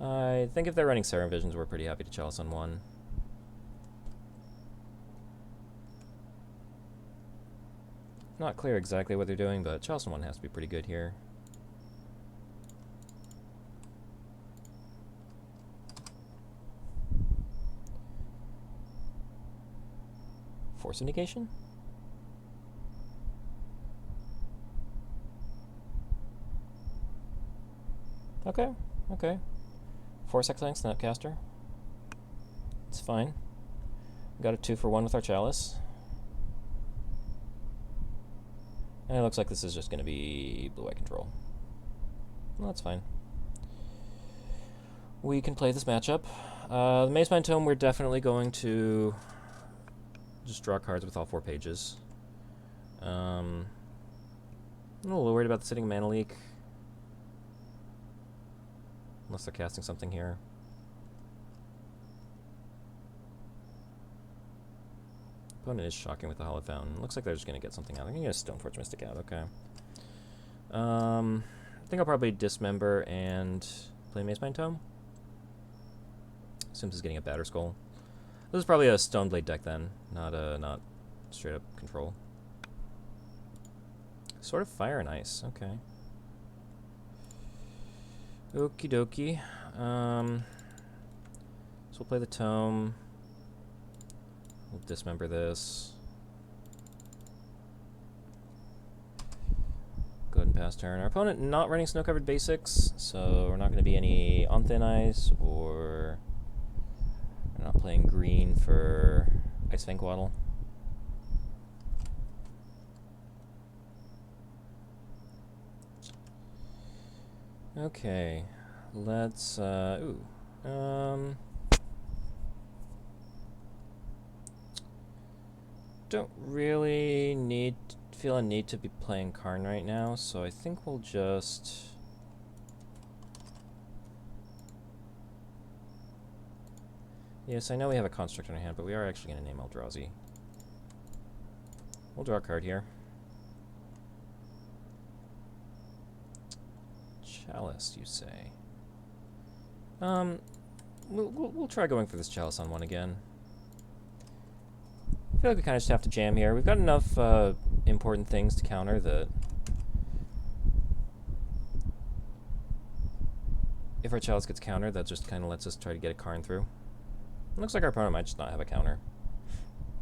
I think if they're running Serum Visions, we're pretty happy to Chalice on 1. Not clear exactly what they're doing, but Chalice on 1 has to be pretty good here. Force Indication? Okay, okay. Force Exiling Snapcaster. It's fine. Got a 2-for-1 with our Chalice. And it looks like this is just going to be Blue-Eye Control. Well, that's fine. We can play this matchup. The Maze Mind Tome, we're definitely going to just draw cards with all 4 pages. I'm a little worried about the sitting Mana Leak. Unless they're casting something here. Opponent is shocking with the Hallowed Fountain. Looks like they're just going to get something out. They're going to get a Stoneforge Mystic out, okay. I think I'll probably Dismember and play Maze Mind Tome. Sims is getting a Batter Skull. This is probably a Stoneblade deck then, not straight up control. Sort of Fire and Ice, okay. Okie dokie. So we'll play the Tome. We'll Dismember this. Go ahead and pass turn. Our opponent not running Snow-Covered Basics, so we're not going to be any On Thin Ice, or we're not playing green for Ice Vanquaddle. Okay, let's, don't really feel a need to be playing Karn right now, so I think we'll just... Yes, I know we have a Construct in our hand, but we are actually going to name Eldrazi. We'll draw a card here. Chalice, you say? We'll try going for this Chalice on 1 again. I feel like we kind of just have to jam here. We've got enough important things to counter that if our Chalice gets countered, that just kind of lets us try to get a Karn through. It looks like our opponent might just not have a counter.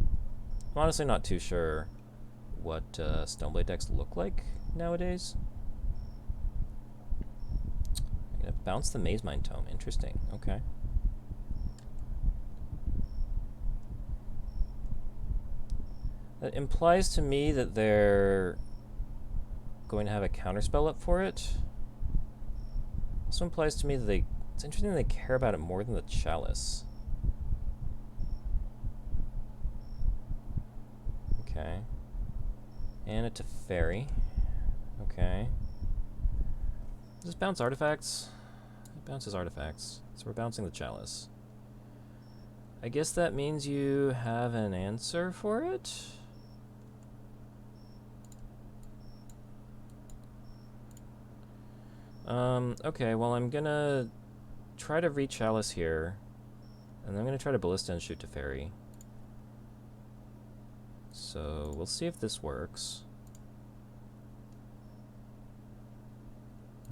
I'm honestly not too sure what Stoneblade decks look like nowadays. It bounced the Maze Mind Tome. Interesting. Okay. That implies to me that they're going to have a counterspell up for it. Also implies to me that it's interesting that they care about it more than the Chalice. Okay. And a Teferi. Okay. Does this bounce artifacts? It bounces artifacts. So we're bouncing the Chalice. I guess that means you have an answer for it? Okay, well I'm gonna try to re-Chalice here. And then I'm gonna try to Ballista and shoot Teferi. So we'll see if this works.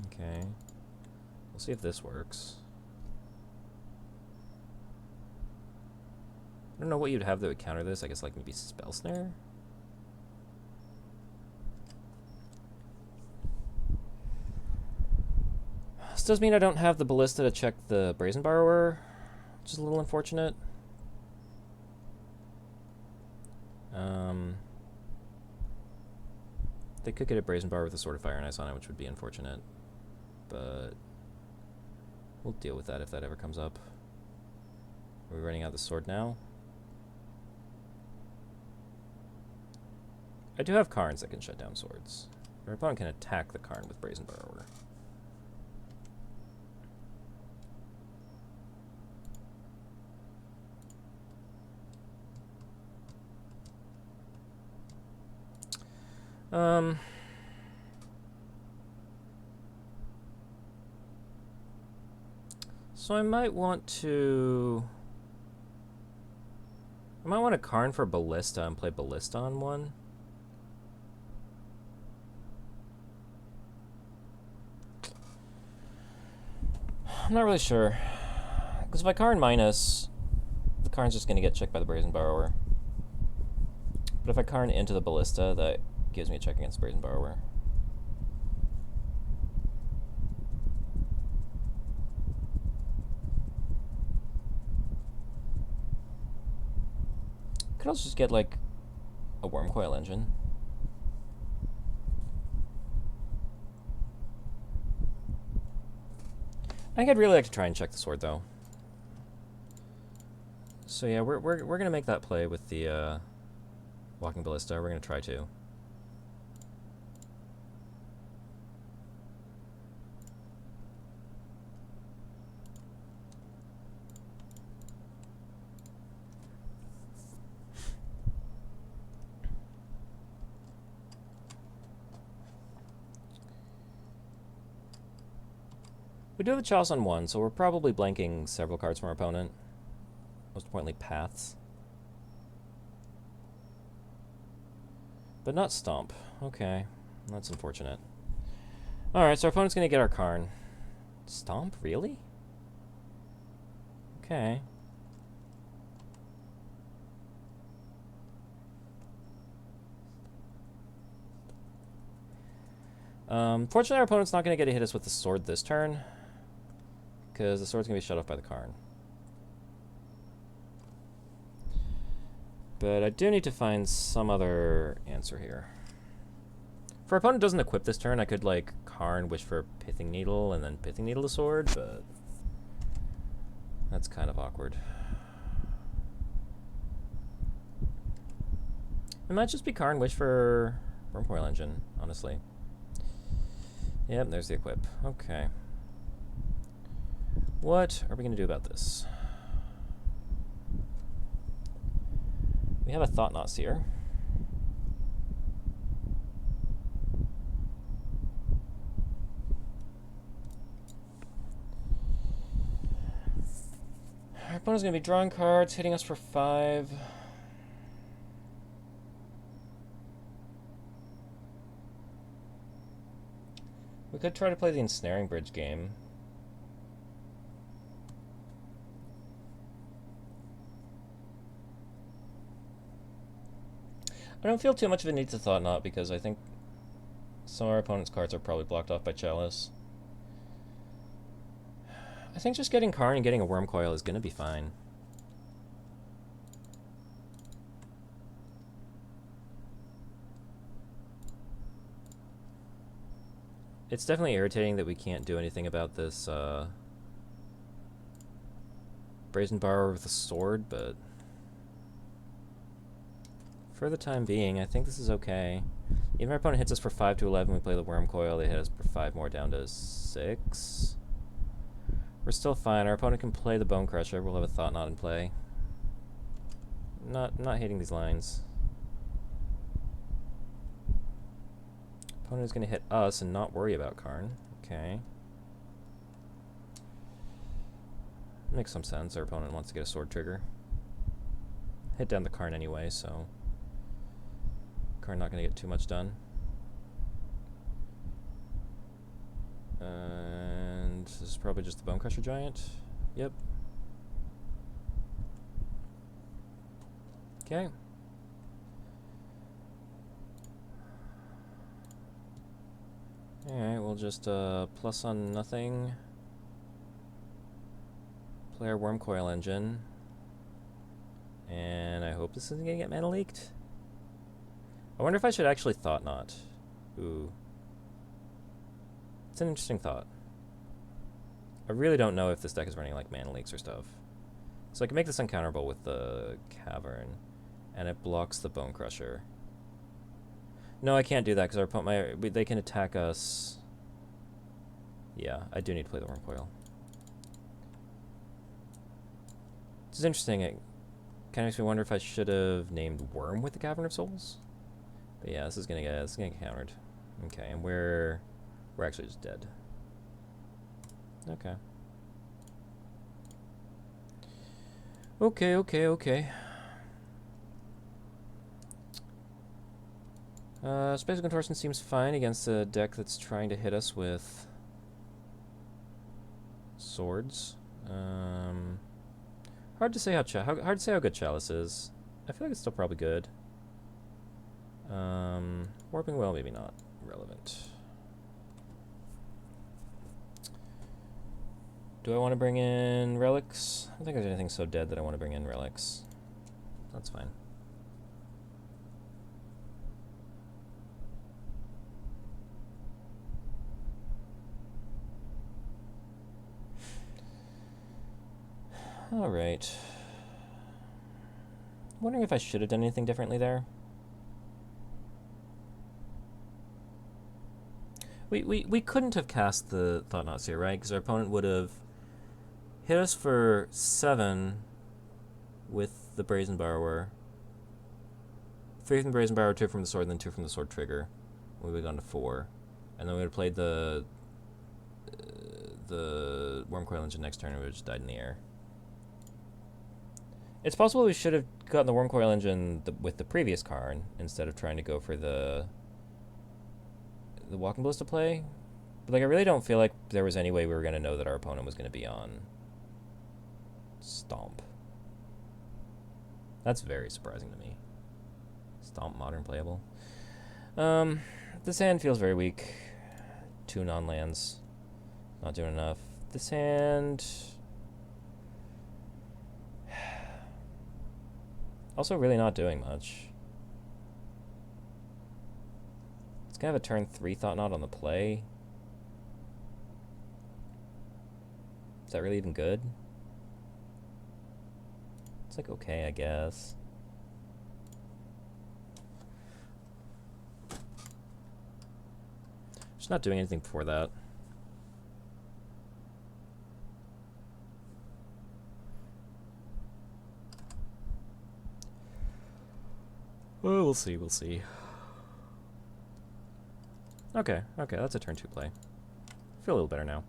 Okay. We'll see if this works. I don't know what you'd have that would counter this. I guess like maybe Spell Snare? This does mean I don't have the Ballista to check the Brazen Borrower, which is a little unfortunate. They could get a Brazen Borrower with a Sword of Fire and Ice on it, which would be unfortunate. But we'll deal with that if that ever comes up. Are we running out the sword now? I do have Karns that can shut down swords. Our opponent can attack the Karn with Brazen Borrower. So I might want to Karn for Ballista and play Ballista on one. I'm not really sure. Because if I Karn minus, the Karn's just going to get checked by the Brazen Borrower. But if I Karn into the Ballista, that gives me a check against the Brazen Borrower. Could also just get like a Worm Coil Engine. I think I'd really like to try and check the sword though. So yeah, we're gonna make that play with the Walking Ballista. We're gonna try to. We do have a Chalice on one, so we're probably blanking several cards from our opponent. Most importantly, Paths. But not Stomp. Okay, that's unfortunate. Alright, so our opponent's going to get our Karn. Stomp? Really? Okay. Fortunately, our opponent's not going to get to hit us with the sword this turn, because the sword's going to be shut off by the Karn. But I do need to find some other answer here. If our opponent doesn't equip this turn, I could, like, Karn, wish for Pithing Needle, and then Pithing Needle the sword, but that's kind of awkward. It might just be Karn, wish for Worm Coil Engine, honestly. Yep, there's the equip. Okay. What are we going to do about this? We have a Thought-Knot Seer. Our opponent's going to be drawing cards, hitting us for 5. We could try to play the Ensnaring Bridge game. I don't feel too much of a need to Thought Knot because I think some of our opponent's cards are probably blocked off by Chalice. I think just getting Karn and getting a Worm Coil is going to be fine. It's definitely irritating that we can't do anything about this Brazen Borrower with a sword, but for the time being, I think this is okay. Even if our opponent hits us for 5 to 11, we play the Worm Coil, they hit us for 5 more down to 6. We're still fine. Our opponent can play the Bone Crusher. We'll have a Thought Knot in play. Not hating these lines. Opponent is going to hit us and not worry about Karn. Okay. Makes some sense. Our opponent wants to get a sword trigger. Hit down the Karn anyway, so Karn not going to get too much done. And this is probably just the Bone Crusher Giant. Yep. Okay. Alright, we'll just plus on nothing. Play our Worm Coil engine. And I hope this isn't going to get mana leaked. I wonder if I should actually Thought Knot. Ooh. It's an interesting thought. I really don't know if this deck is running like mana leaks or stuff. So I can make this uncounterable with the Cavern. And it blocks the Bone Crusher. No, I can't do that because our opponent, they can attack us. Yeah, I do need to play the Worm Coil. This is interesting. It kind of makes me wonder if I should have named Worm with the Cavern of Souls. But yeah, this is gonna get countered. Okay, and we're actually just dead. Okay. Okay. Spatial Contortion seems fine against a deck that's trying to hit us with swords. Hard to say how good Chalice is. I feel like it's still probably good. Warping Well, maybe not relevant. Do I want to bring in relics? I don't think there's anything so dead that I want to bring in relics. That's fine. Alright. Wondering if I should have done anything differently there. We couldn't have cast the Thought Knots here, right? Because our opponent would have hit us for 7 with the Brazen Borrower. 3 from the Brazen Borrower, 2 from the sword, and then 2 from the sword trigger. We would have gone to 4. And then we would have played the Worm Coil engine next turn and we would have just died in the air. It's possible we should have gotten the Worm Coil engine with the previous Karn instead of trying to go for the Walking Ballista play. But like, I really don't feel like there was any way we were going to know that our opponent was going to be on Stomp. That's very surprising to me. Stomp modern playable. This hand feels very weak. 2 non-lands. Not doing enough. This hand also really not doing much. It's gonna have a turn 3 Thought Knot on the play. Is that really even good? It's like okay, I guess. Just not doing anything before that. Oh, we'll see. Okay, that's a turn 2 play. Feel a little better now.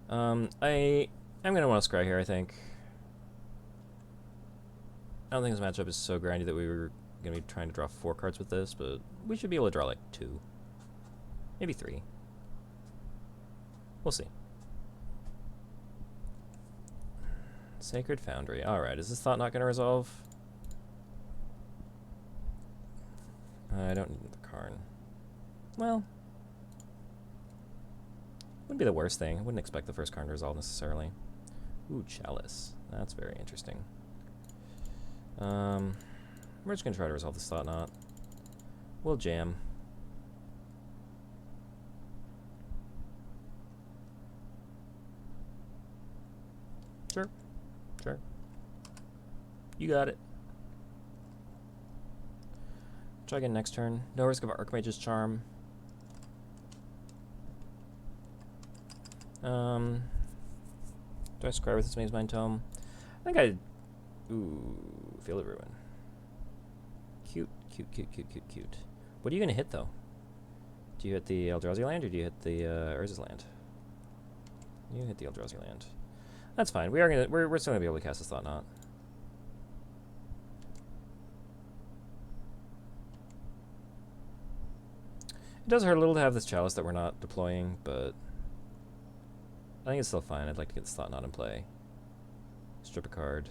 I'm gonna want to scry here, I think. I don't think this matchup is so grindy that we were gonna be trying to draw 4 cards with this, but we should be able to draw like 2. Maybe 3. We'll see. Sacred Foundry. Alright, is this Thought not gonna resolve? I don't need the Karn. Well, Wouldn't be the worst thing. I wouldn't expect the first card to resolve necessarily. Ooh, Chalice. That's very interesting. We're just gonna try to resolve this Thought Knot. We'll jam. Sure. Sure. You got it. Try again next turn. No risk of Archmage's Charm. Do I scry with this Maze Mind Tome? I think I... Ooh, Field of Ruin. Cute, cute, cute, cute, cute, cute. What are you going to hit, though? Do you hit the Eldrazi land, or do you hit the Urza's land? You hit the Eldrazi land. That's fine. We're still going to be able to cast this Thought Knot. It does hurt a little to have this Chalice that we're not deploying, but I think it's still fine. I'd like to get this Thought Knot in play. Strip a card.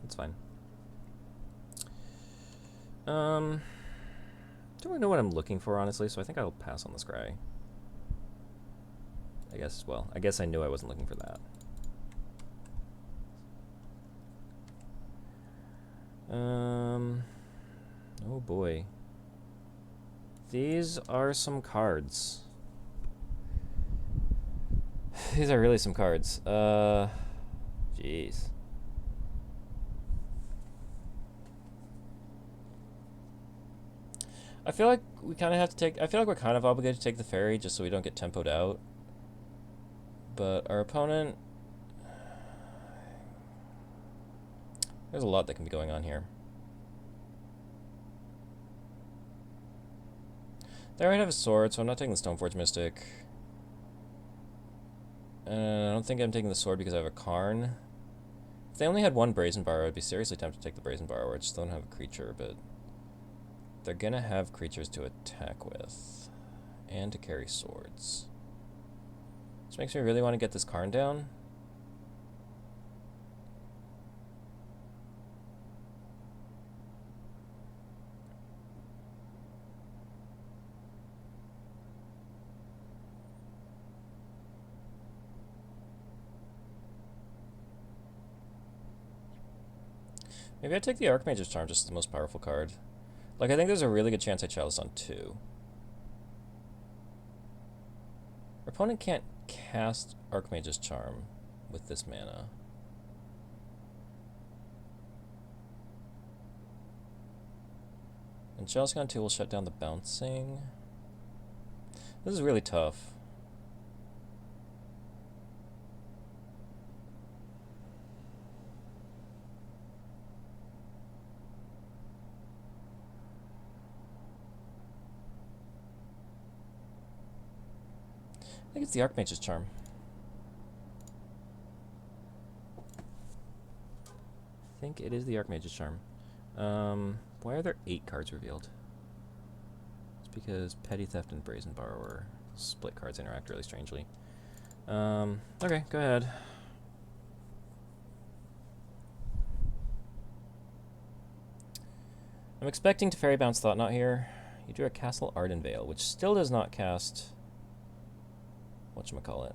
It's fine. Don't really know what I'm looking for, honestly, so I think I'll pass on the scry. I guess, well, I guess I knew I wasn't looking for that. Oh boy. These are some cards. These are really some cards. Jeez. I feel like we kind of have to take... I feel like we're kind of obligated to take the fairy just so we don't get tempoed out. But our opponent... There's a lot that can be going on here. They already have a sword, so I'm not taking the Stoneforge Mystic. And I don't think I'm taking the sword because I have a Karn. If they only had one Brazen Borrower, I'd be seriously tempted to take the Brazen Borrower. I just don't have a creature, but... They're gonna have creatures to attack with. And to carry swords. Which makes me really want to get this Karn down. Maybe I take the Archmage's Charm, just the most powerful card. Like, I think there's a really good chance I Chalice on 2. Our opponent can't cast Archmage's Charm with this mana. And Chalice on 2 will shut down the bouncing. This is really tough. I think it's the Archmage's Charm. I think it is the Archmage's Charm. Why are there 8 cards revealed? It's because Petty Theft and Brazen Borrower split cards interact really strangely. Okay, go ahead. I'm expecting to Fairy Bounce Thought Knot here. You drew a Castle Ardenvale, which still does not cast... whatchamacallit.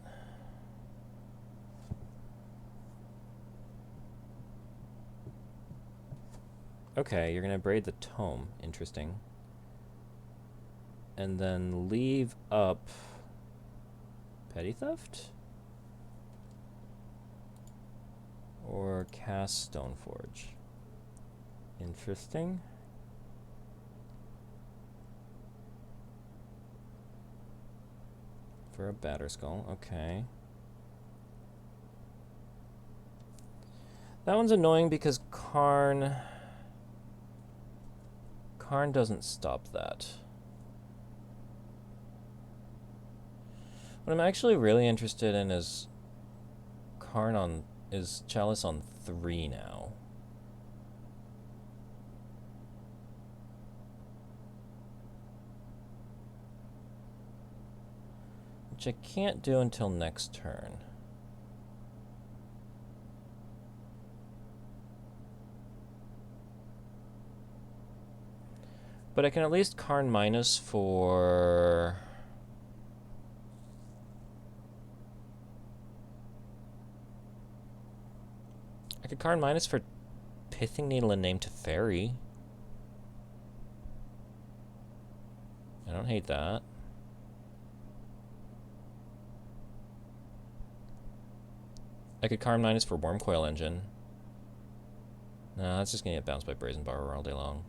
Okay, you're gonna braid the tome. Interesting. And then leave up Petty Theft? Or cast Stoneforge. Interesting. For a Batterskull, okay. That one's annoying because Karn doesn't stop that. What I'm actually really interested in is Chalice on 3 now. Which I can't do until next turn. But I can at least Karn minus for... I could Karn minus for Pithing Needle and Name to Fairy. I don't hate that. I could Karn minus for Worm Coil Engine. No, that's just gonna get bounced by Brazen Borrower all day long.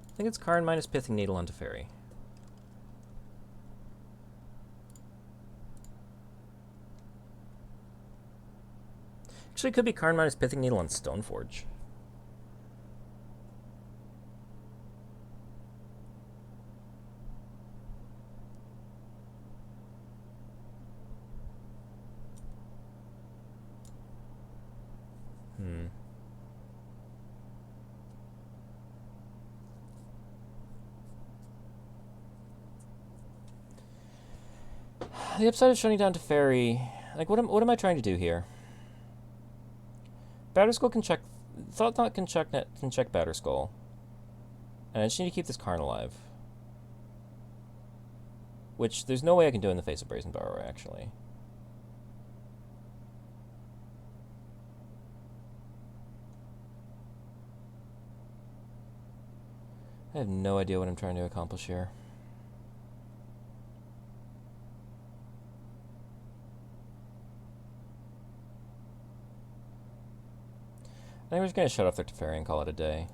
I think it's Karn minus Pithing Needle onto Fairy. Actually, it could be Karn minus Pithing Needle on Stoneforge. The upside of shutting down to Fairy... Like, what am I trying to do here? Batterskull can check... Thought can check Batterskull. And I just need to keep this Karn alive. Which, there's no way I can do in the face of Brazen Borrower, actually. I have no idea what I'm trying to accomplish here. I think we're just going to shut off their Teferi and call it a day.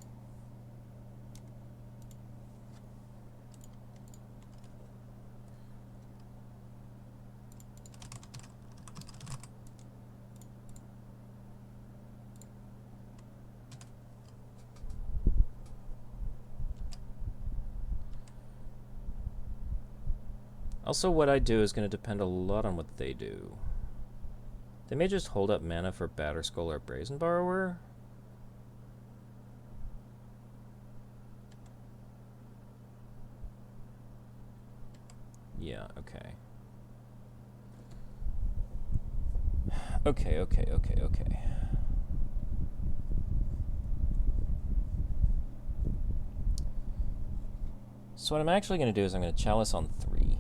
Also, what I do is going to depend a lot on what they do. They may just hold up mana for Batterskull or Brazen Borrower. Yeah, okay. Okay. So what I'm actually going to do is I'm going to Chalice on 3.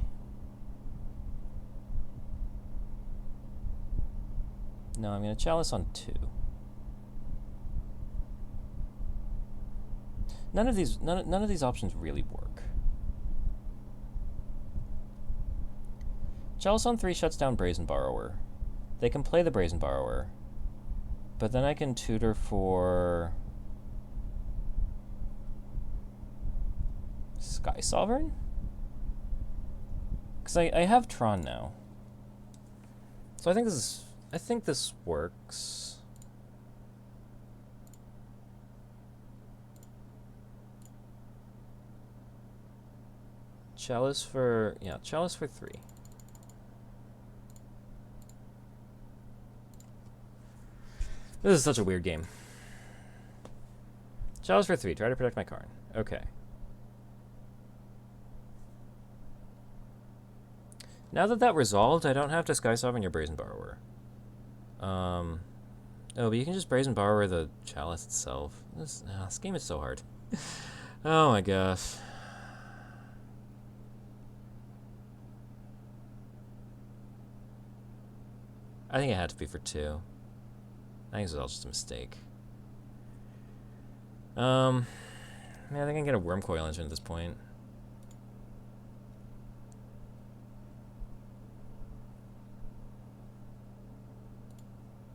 No, I'm going to Chalice on 2. None of these options really work. Chalice on 3 shuts down Brazen Borrower. They can play the Brazen Borrower, but then I can tutor for Sky Sovereign? Because I have Tron now. So I think this works. Chalice for 3. This is such a weird game. Chalice for 3, try to protect my Karn. Okay. Now that resolved, I don't have to Sky Sovereign your Brazen Borrower. Oh, but you can just Brazen Borrower the Chalice itself. This game is so hard. Oh my gosh. I think it had to be for 2. I think this was all just a mistake. Man, I think I can get a Worm Coil Engine at this point.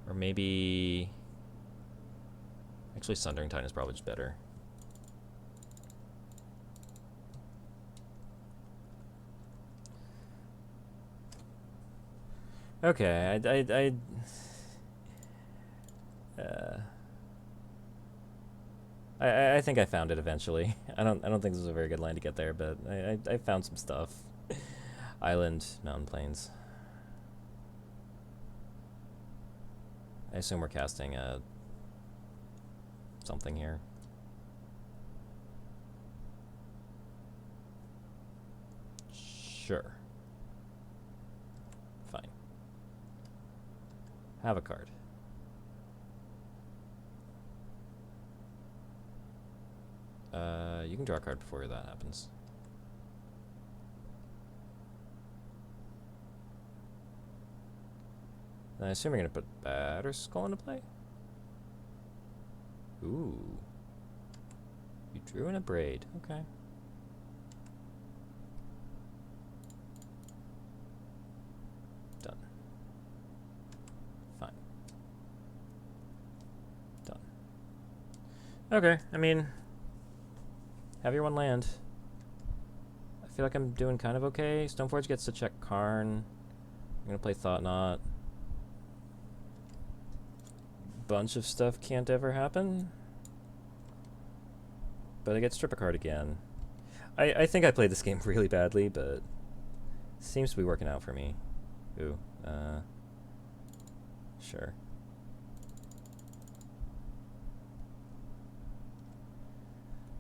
Or maybe... Actually, Sundering Titan is probably just better. Okay, I think I found it eventually. I don't think this was a very good line to get there, but I found some stuff. Island, mountain plains. I assume we're casting something here. Sure. Fine. Have a card. You can draw a card before that happens. I assume you're going to put Batterskull into play? Ooh. You drew in a braid. Okay. Done. Fine. Done. Okay, I mean, have your one land. I feel like I'm doing kind of okay. Stoneforge gets to check Karn. I'm going to play Thought-Knot. Bunch of stuff can't ever happen. But I get to strip a card again. I think I played this game really badly, but seems to be working out for me. Ooh, sure.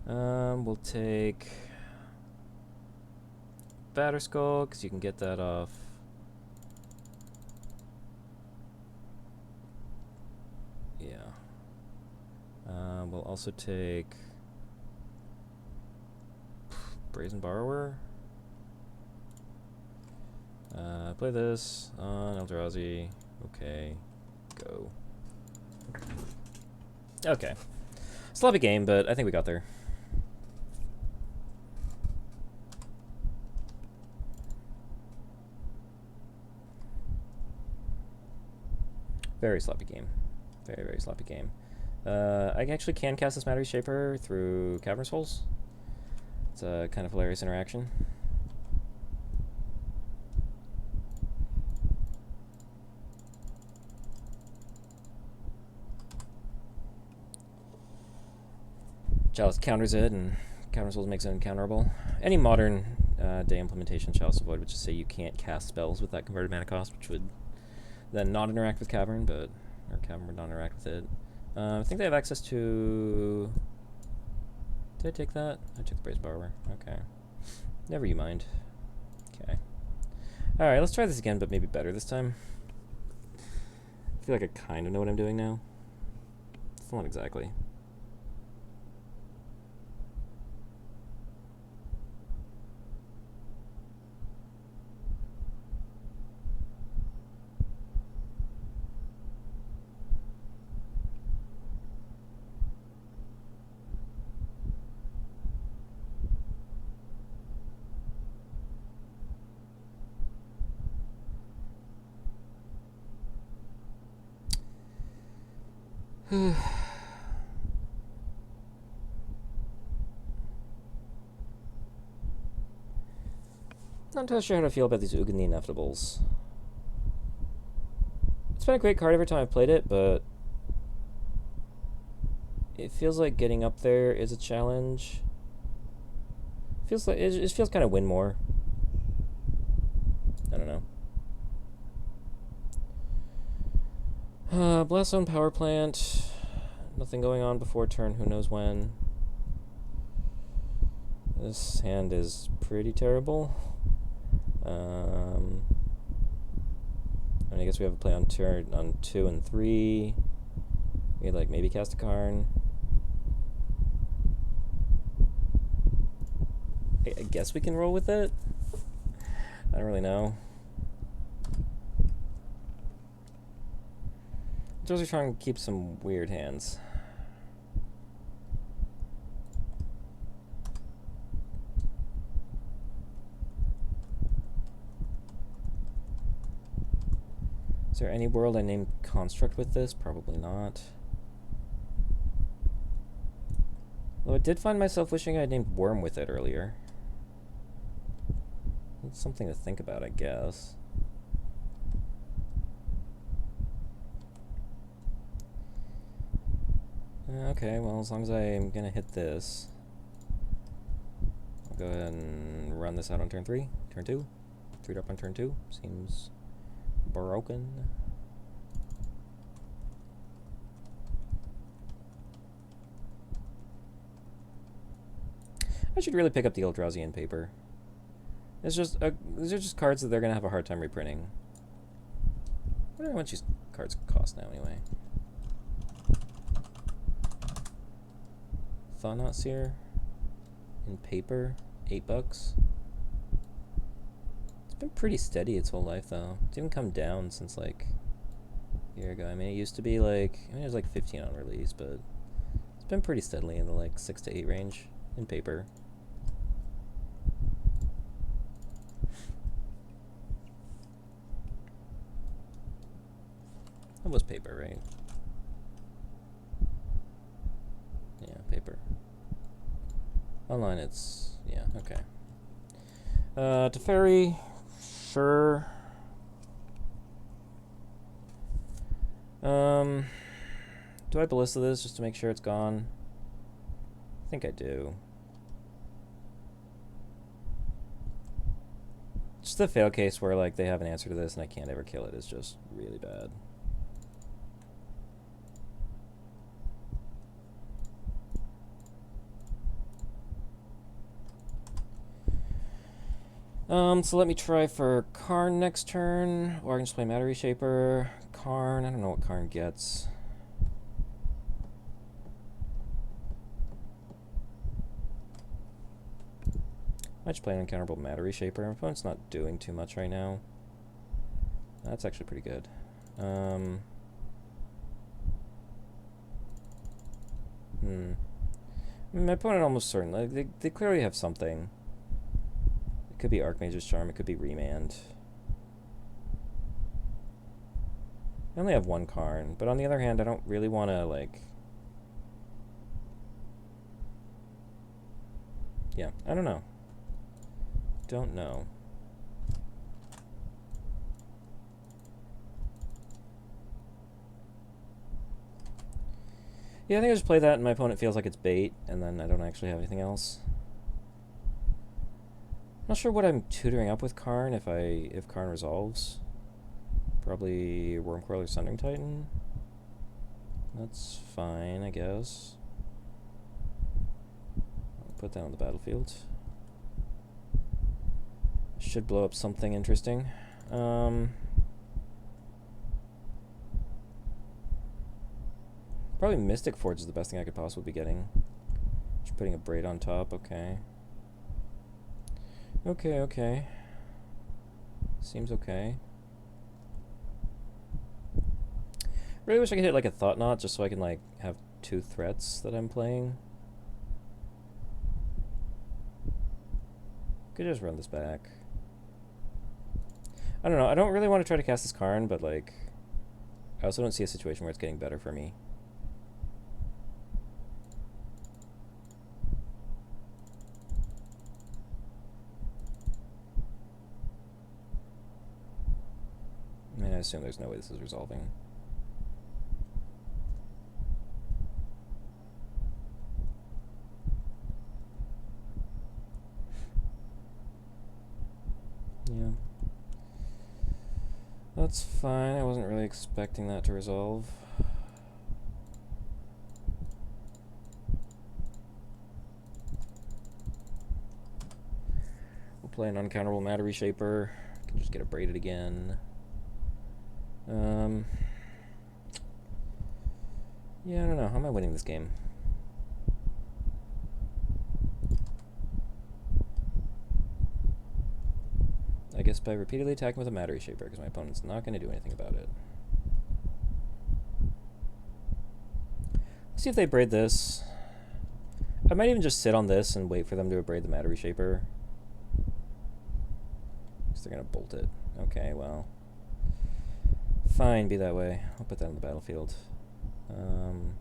We'll take Batterskull, because you can get that off. Yeah. We'll also take Brazen Borrower. Play this on Eldrazi. Okay, go. Okay. Sloppy game, but I think we got there. Very sloppy game. Very, very sloppy game. I actually can cast this Matter Shaper through Cavern Souls. It's a kind of hilarious interaction. Chalice counters it, and Cavern Souls makes it uncounterable. Any modern day implementation of Chalice of Void would just say you can't cast spells with that converted mana cost, which would then not interact with Cavern, or Cavern would not interact with it. I think they have access to... Did I take that? I took the Brazen Borrower. Okay. Never you mind. Okay. Alright, let's try this again, but maybe better this time. I feel like I kind of know what I'm doing now. Still not exactly. Not entirely sure how to feel about these Ugin the Inevitables. It's been a great card every time I've played it, but it feels like getting up there is a challenge. Feels like it feels kind of win more. I don't know. Blast Zone Power Plant. Nothing going on before turn, who knows when. This hand is pretty terrible. I guess we have a play on turn on 2 and 3. We like maybe cast a Karn. I guess we can roll with it. I don't really know. EldraziTron keeps some weird hands. Is there any world I named Construct with this? Probably not. Though I did find myself wishing I had named Worm with it earlier. It's something to think about, I guess. Okay, well, as long as I'm gonna hit this, I'll go ahead and run this out on turn 3. Turn 2. 3-drop on turn 2. Seems broken. I should really pick up the Eldrazi paper. It's just these are just cards that they're gonna have a hard time reprinting. What do how much these cards cost now, anyway? Thought-Knot Seer. in paper. $8. It's been pretty steady its whole life, though. It's even come down since, like, a year ago. I mean, it used to be, like, I mean, it was, like, 15 on release, but it's been pretty steadily in the, like, 6 to 8 range in paper. That was paper, right? Yeah, paper. Online, it's, yeah, okay. Teferi, sure. Do I ballista this just to make sure it's gone? I think I do. Just the fail case where, like, they have an answer to this and I can't ever kill it is just really bad. So let me try for Karn next turn, or I can just play Matter Reshaper. Karn, I don't know what Karn gets. I just play an uncounterable Matter Reshaper. My opponent's not doing too much right now. That's actually pretty good. My opponent almost certainly, they clearly have something. It could be Archmage's Charm, it could be Remand. I only have one Karn, but on the other hand, I don't really want to, like... Yeah, I don't know. Don't know. Yeah, I think I just play that and my opponent feels like it's bait, and then I don't actually have anything else. Not sure what I'm tutoring up with Karn if Karn resolves. Probably Wormcoil or Sundering Titan. That's fine, I guess. I'll put that on the battlefield. Should blow up something interesting. Probably Mystic Forge is the best thing I could possibly be getting. Just putting a braid on top, okay. Okay. Seems okay. Really wish I could hit like a Thought Knot just so I can like have 2 threats that I'm playing. Could just run this back. I don't know, I don't really want to try to cast this Karn, but like I also don't see a situation where it's getting better for me. I mean, I assume there's no way this is resolving. Yeah. That's fine, I wasn't really expecting that to resolve. We'll play an uncounterable Matter Reshaper. Can just get it braided again. Yeah, I don't know. How am I winning this game? I guess by repeatedly attacking with a Matter Reshaper, because my opponent's not going to do anything about it. Let's see if they braid this. I might even just sit on this and wait for them to braid the Matter Reshaper. Because they're going to bolt it. Okay, well. Fine, be that way. I'll put that on the battlefield. I'll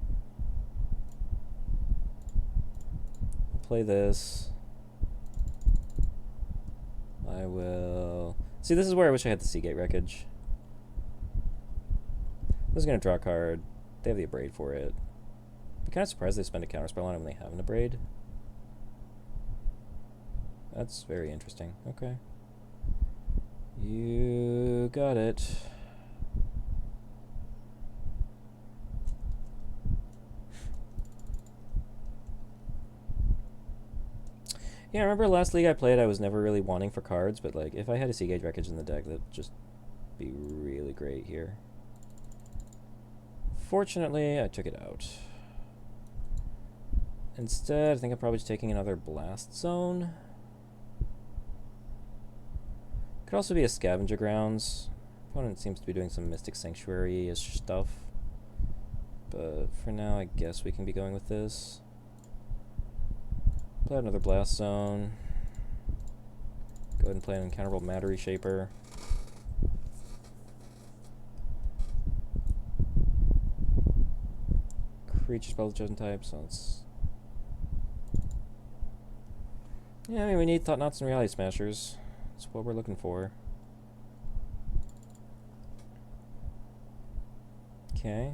play this. I will... See, this is where I wish I had the Seagate Wreckage. This is going to draw a card. They have the Abrade for it. I'm kind of surprised they spend a counterspell on it when they have an Abrade. That's very interesting. Okay. You got it. Yeah, I remember last league I played, I was never really wanting for cards, but like if I had a Seagate Wreckage in the deck, that'd just be really great here. Fortunately, I took it out. Instead, I think I'm probably just taking another Blast Zone. Could also be a Scavenger Grounds. Opponent seems to be doing some Mystic Sanctuary-ish stuff. But for now, I guess we can be going with this. Play another Blast Zone. Go ahead and play an Uncounterable Matter Reshaper. Creature spell the chosen type, so it's... Yeah, I mean, we need Thought Knots and Reality Smashers. That's what we're looking for. Okay.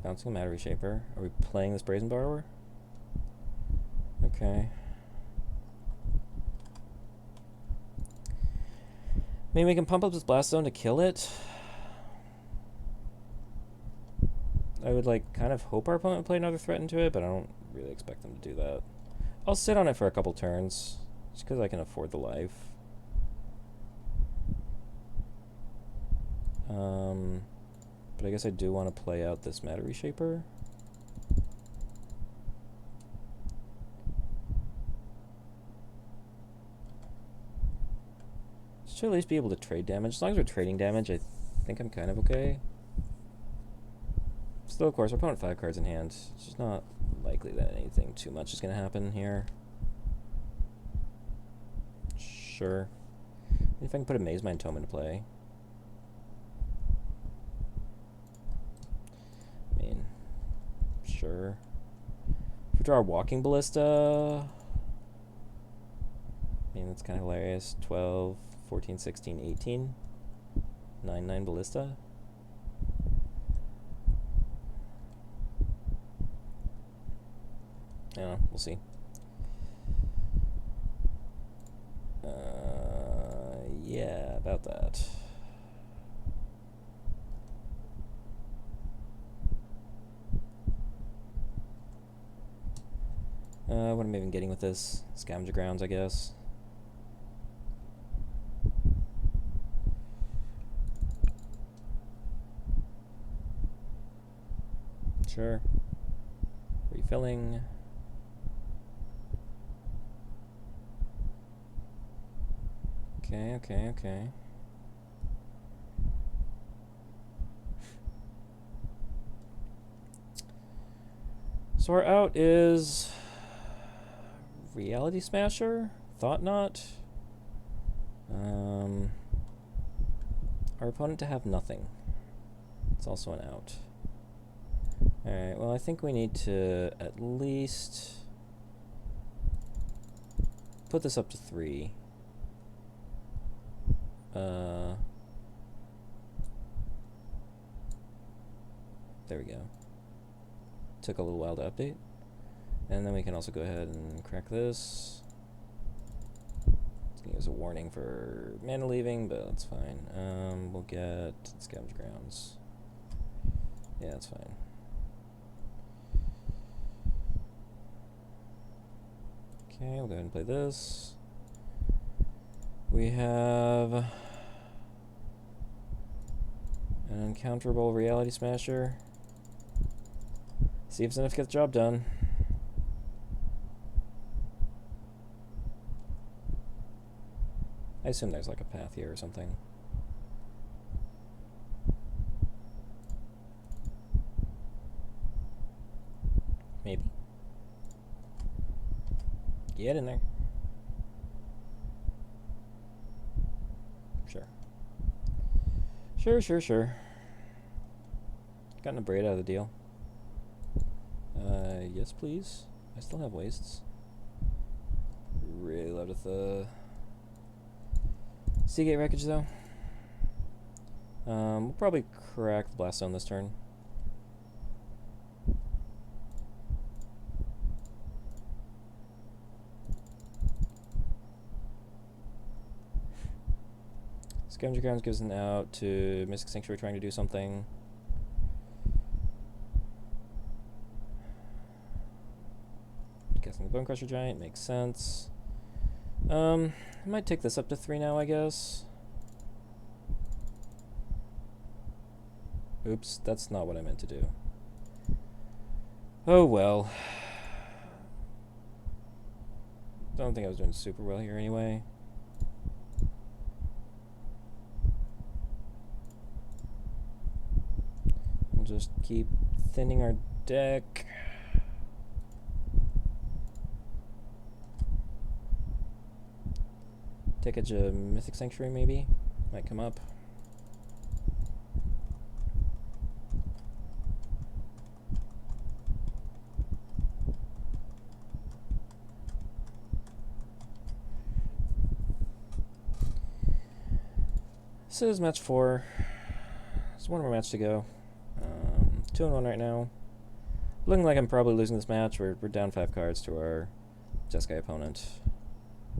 Bouncing a Matter Reshaper. Are we playing this Brazen Borrower? Okay. Maybe we can pump up this Blast Zone to kill it. I would, like, kind of hope our opponent would play another threat into it, but I don't really expect them to do that. I'll sit on it for a couple turns, just because I can afford the life. But I guess I do want to play out this Matter Reshaper. Should at least be able to trade damage. As long as we're trading damage, I think I'm kind of okay. Still, of course, our opponent 5 cards in hand. It's just not likely that anything too much is going to happen here. Sure. If I can put a Maze Mind Tome into play. I mean, sure. If we draw a Walking Ballista... I mean, that's kind of hilarious. 12, 14, 16, 18. 9/9 Ballista. I don't know, we'll see. Yeah, about that. What am I even getting with this? Scavenger Grounds, I guess. Sure. Refilling. Okay. So our out is Reality Smasher, Thought Knot. Our opponent to have nothing. It's also an out. Alright, well I think we need to at least put this up to 3. There we go. Took a little while to update. And then we can also go ahead and crack this. It's gonna give us a warning for mana leaving, but that's fine. We'll get Scavenger Grounds. Yeah, that's fine. Okay, we'll go ahead and play this. We have an Uncounterable Reality Smasher. See if it's enough to get the job done. I assume there's like a path here or something. Maybe. Get in there. Sure. Gotten a braid out of the deal. Yes, please. I still have wastes. Really loved with the Seagate wreckage, though. We'll probably crack the Blast Zone this turn. Scavenger Grounds gives an out to Mystic Sanctuary trying to do something. Guessing the Bone Crusher Giant makes sense. I might take this up to 3 now, I guess. Oops, that's not what I meant to do. Oh well. don't think I was doing super well here anyway. We'll just keep thinning our deck. Take a Mythic Sanctuary maybe. Might come up. This is match 4. There's one more match to go. 2-1 right now. Looking like I'm probably losing this match. We're down 5 cards to our Jeskai opponent.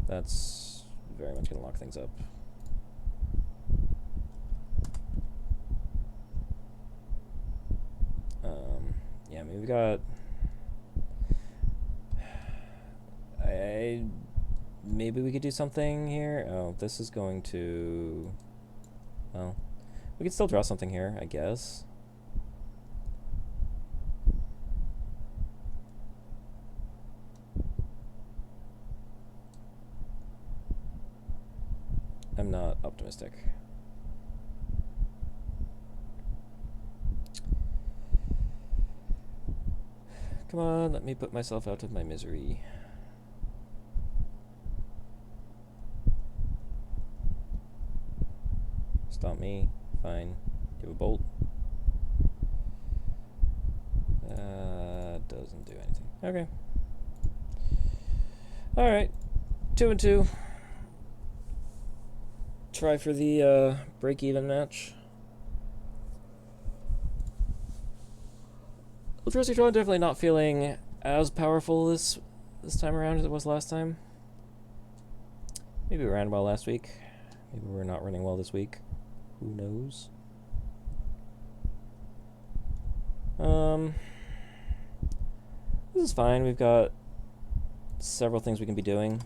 That's very much going to lock things up. Yeah, I mean, we've got... Maybe we could do something here. Oh, this is going to... Well, we could still draw something here, I guess. I'm not optimistic. Come on, let me put myself out of my misery. Stop me. Fine. You have a bolt. Doesn't do anything. Okay. Alright. 2-2. Try for the break-even match. EldraziTron definitely not feeling as powerful this time around as it was last time. Maybe we ran well last week. Maybe we're not running well this week. Who knows? This is fine. We've got several things we can be doing.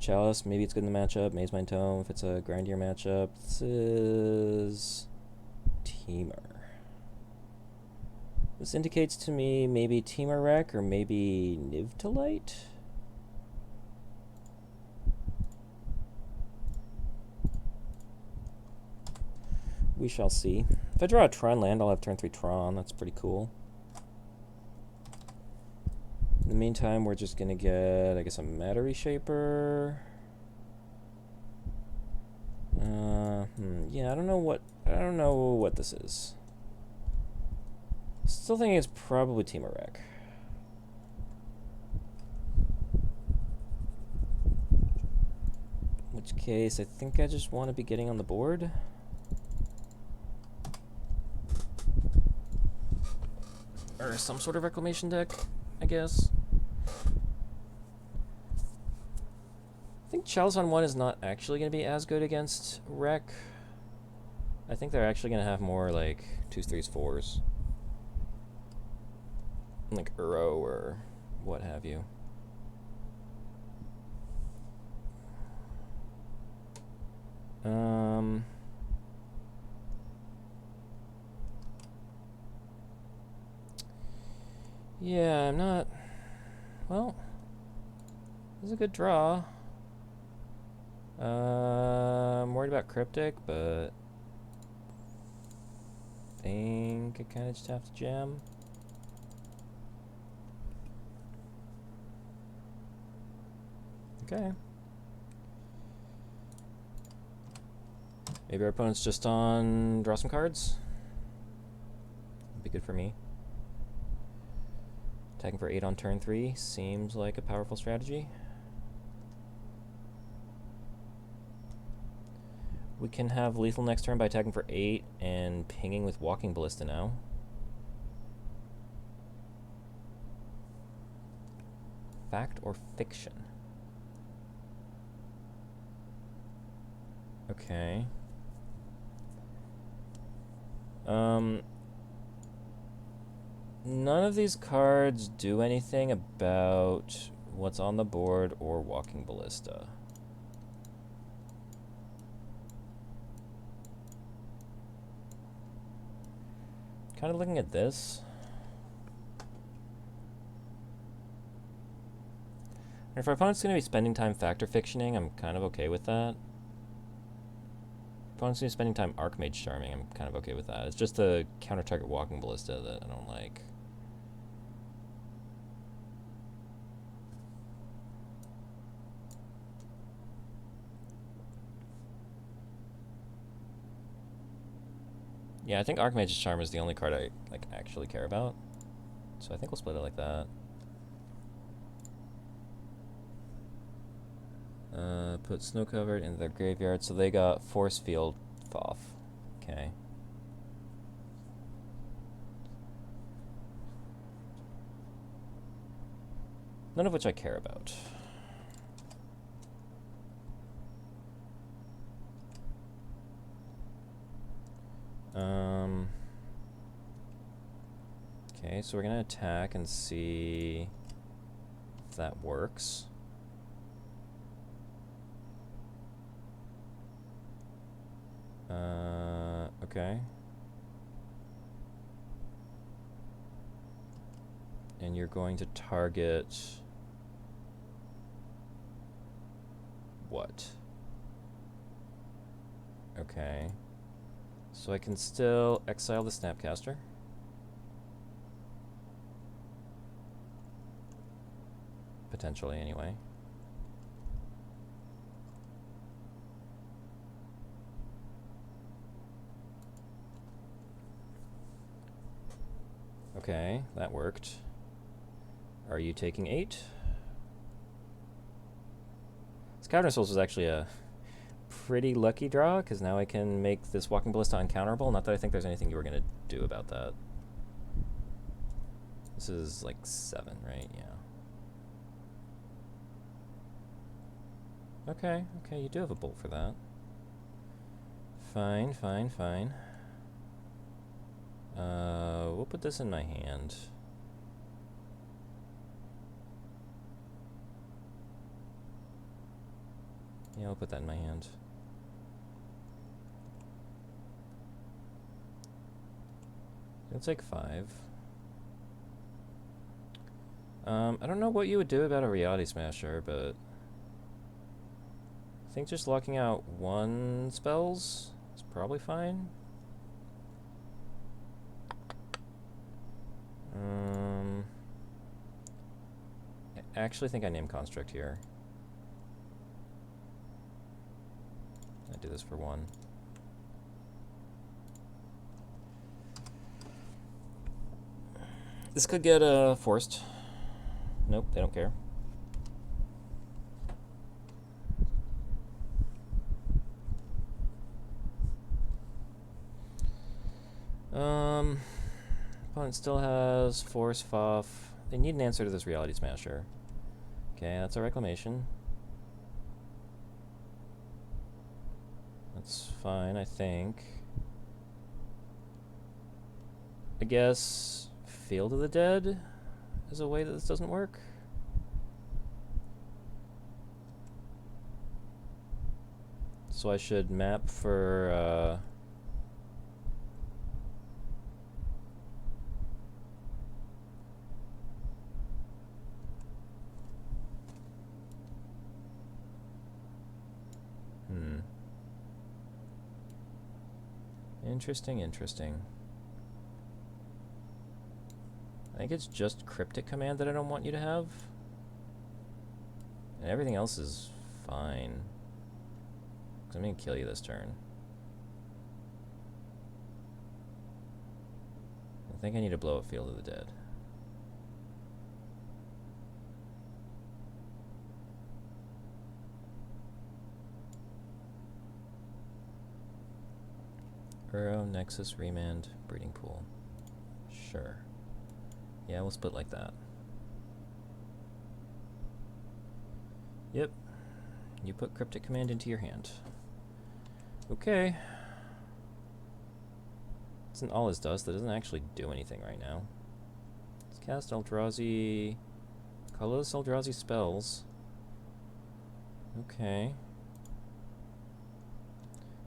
Chalice, maybe it's good in the matchup. Mazemind Tome, if it's a grindier matchup. This is Teamer. This indicates to me maybe Teamer Wreck or maybe Nivtalite. We shall see. If I draw a Tron land, I'll have turn 3 Tron. That's pretty cool. In the meantime, we're just going to get, I guess, a Matter Reshaper. Yeah, I don't know what this is. Still thinking it's probably Teamer Wreck. In which case, I think I just want to be getting on the board. Or some sort of Reclamation deck, I guess. I think Chalice on 1 is not actually going to be as good against Wreck. I think they're actually going to have more like 2s, 3s, 4s. Like Uro or what have you. Yeah, I'm not... Well, this is a good draw. I'm worried about Cryptic, but... I think I kind of just have to jam. Okay. Maybe our opponent's just on draw some cards. That'd be good for me. Attacking for 8 on turn 3 seems like a powerful strategy. We can have lethal next turn by attacking for 8 and pinging with Walking Ballista now. Fact or fiction? Okay. None of these cards do anything about what's on the board or Walking Ballista. Kind of looking at this. If our opponent's going to be spending time factor fictioning, I'm kind of okay with that. If opponent's going to be spending time Archmage Charming, I'm kind of okay with that. It's just the counter-target Walking Ballista that I don't like. Yeah, I think Archmage's Charm is the only card I actually care about. So I think we'll split it like that. Put Snow Covered in their graveyard, so they got Force Field Thoth. Okay. None of which I care about. Okay, so we're gonna attack and see if that works. Okay. And you're going to target what? Okay. So I can still exile the Snapcaster. Potentially, anyway. Okay, that worked. Are you taking 8? Scavenger Souls was actually a pretty lucky draw, because now I can make this Walking Ballista uncounterable. Not that I think there's anything you were going to do about that. This is like 7, right? Yeah. Okay, okay, you do have a bolt for that. Fine, fine, fine. We'll put this in my hand. Yeah, I'll put that in my hand. It'll take 5. I don't know what you would do about a Reality Smasher, but I think just locking out 1 spells is probably fine. I actually think I name Construct here. I do this for 1. This could get forced. Nope, they don't care. Opponent still has Force Foff. They need an answer to this Reality Smasher. Okay, that's a Reclamation. That's fine, I think. I guess Field of the Dead is a way that this doesn't work. So I should map for Interesting, interesting. I think it's just Cryptic Command that I don't want you to have. And everything else is fine. 'Cause I'm gonna kill you this turn. I think I need to blow up Field of the Dead. Burrow, Nexus, Remand, Breeding Pool. Sure. Yeah, we'll split like that. Yep. You put Cryptic Command into your hand. Okay. Isn't all his dust? That doesn't actually do anything right now. Let's cast Eldrazi. Colorless Eldrazi spells. Okay.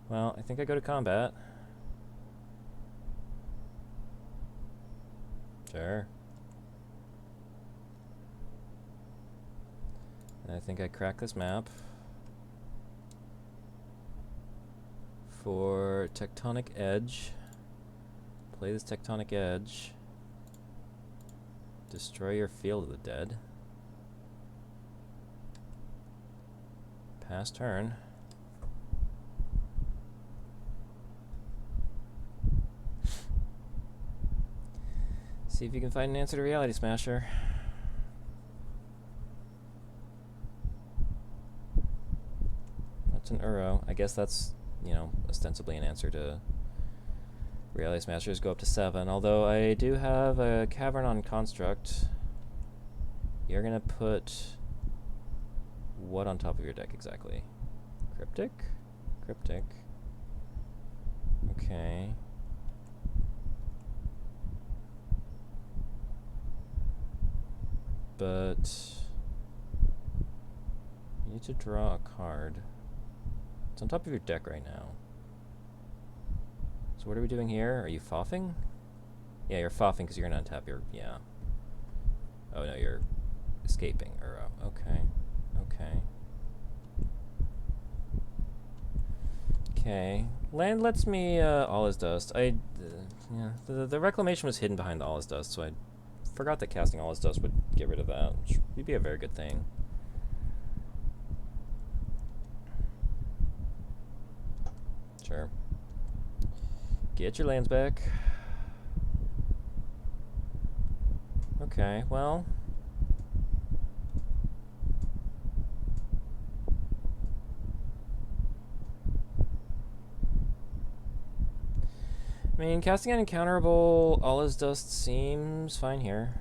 Well, I think I go to combat. Sure. I think I cracked this map for Tectonic Edge. Play this Tectonic Edge. Destroy your Field of the Dead. Pass turn. See if you can find an answer to Reality Smasher. That's an Uro. I guess that's, you know, ostensibly an answer to Reality Smashers go up to 7. Although I do have a Cavern on Construct. You're gonna put what on top of your deck exactly? Cryptic? Cryptic. Okay. But you need to draw a card. It's on top of your deck right now. So what are we doing here? Are you foffing? Yeah, you're foffing because you're gonna untap your, yeah. Oh no, you're escaping. Okay. Okay. Okay. Land lets me All Is Dust. Yeah, the Reclamation was hidden behind the All Is Dust, so I forgot that casting All Is Dust would get rid of that, which would be a very good thing. Sure. Get your lands back. Okay, well. I mean, casting an Uncounterable All Is Dust seems fine here.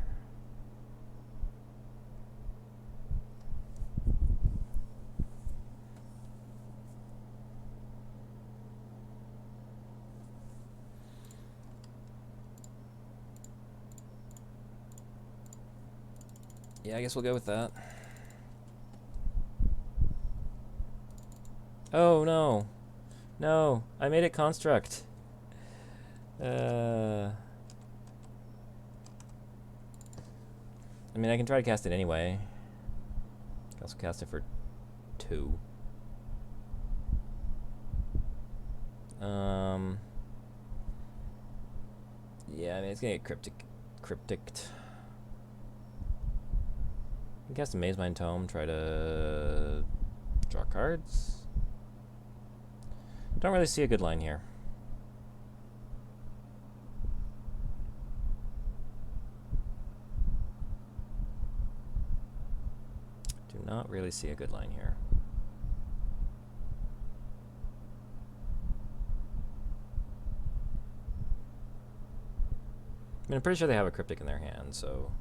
Yeah, I guess we'll go with that. Oh, no. No, I made it Construct. I mean, I can try to cast it anyway. I can also cast it for 2. Yeah, I mean, it's gonna get cryptic. I can cast a Maze Mind Tome, try to draw cards. Don't really see a good line here. Do not really see a good line here. I mean, I'm pretty sure they have a Cryptic in their hand, so...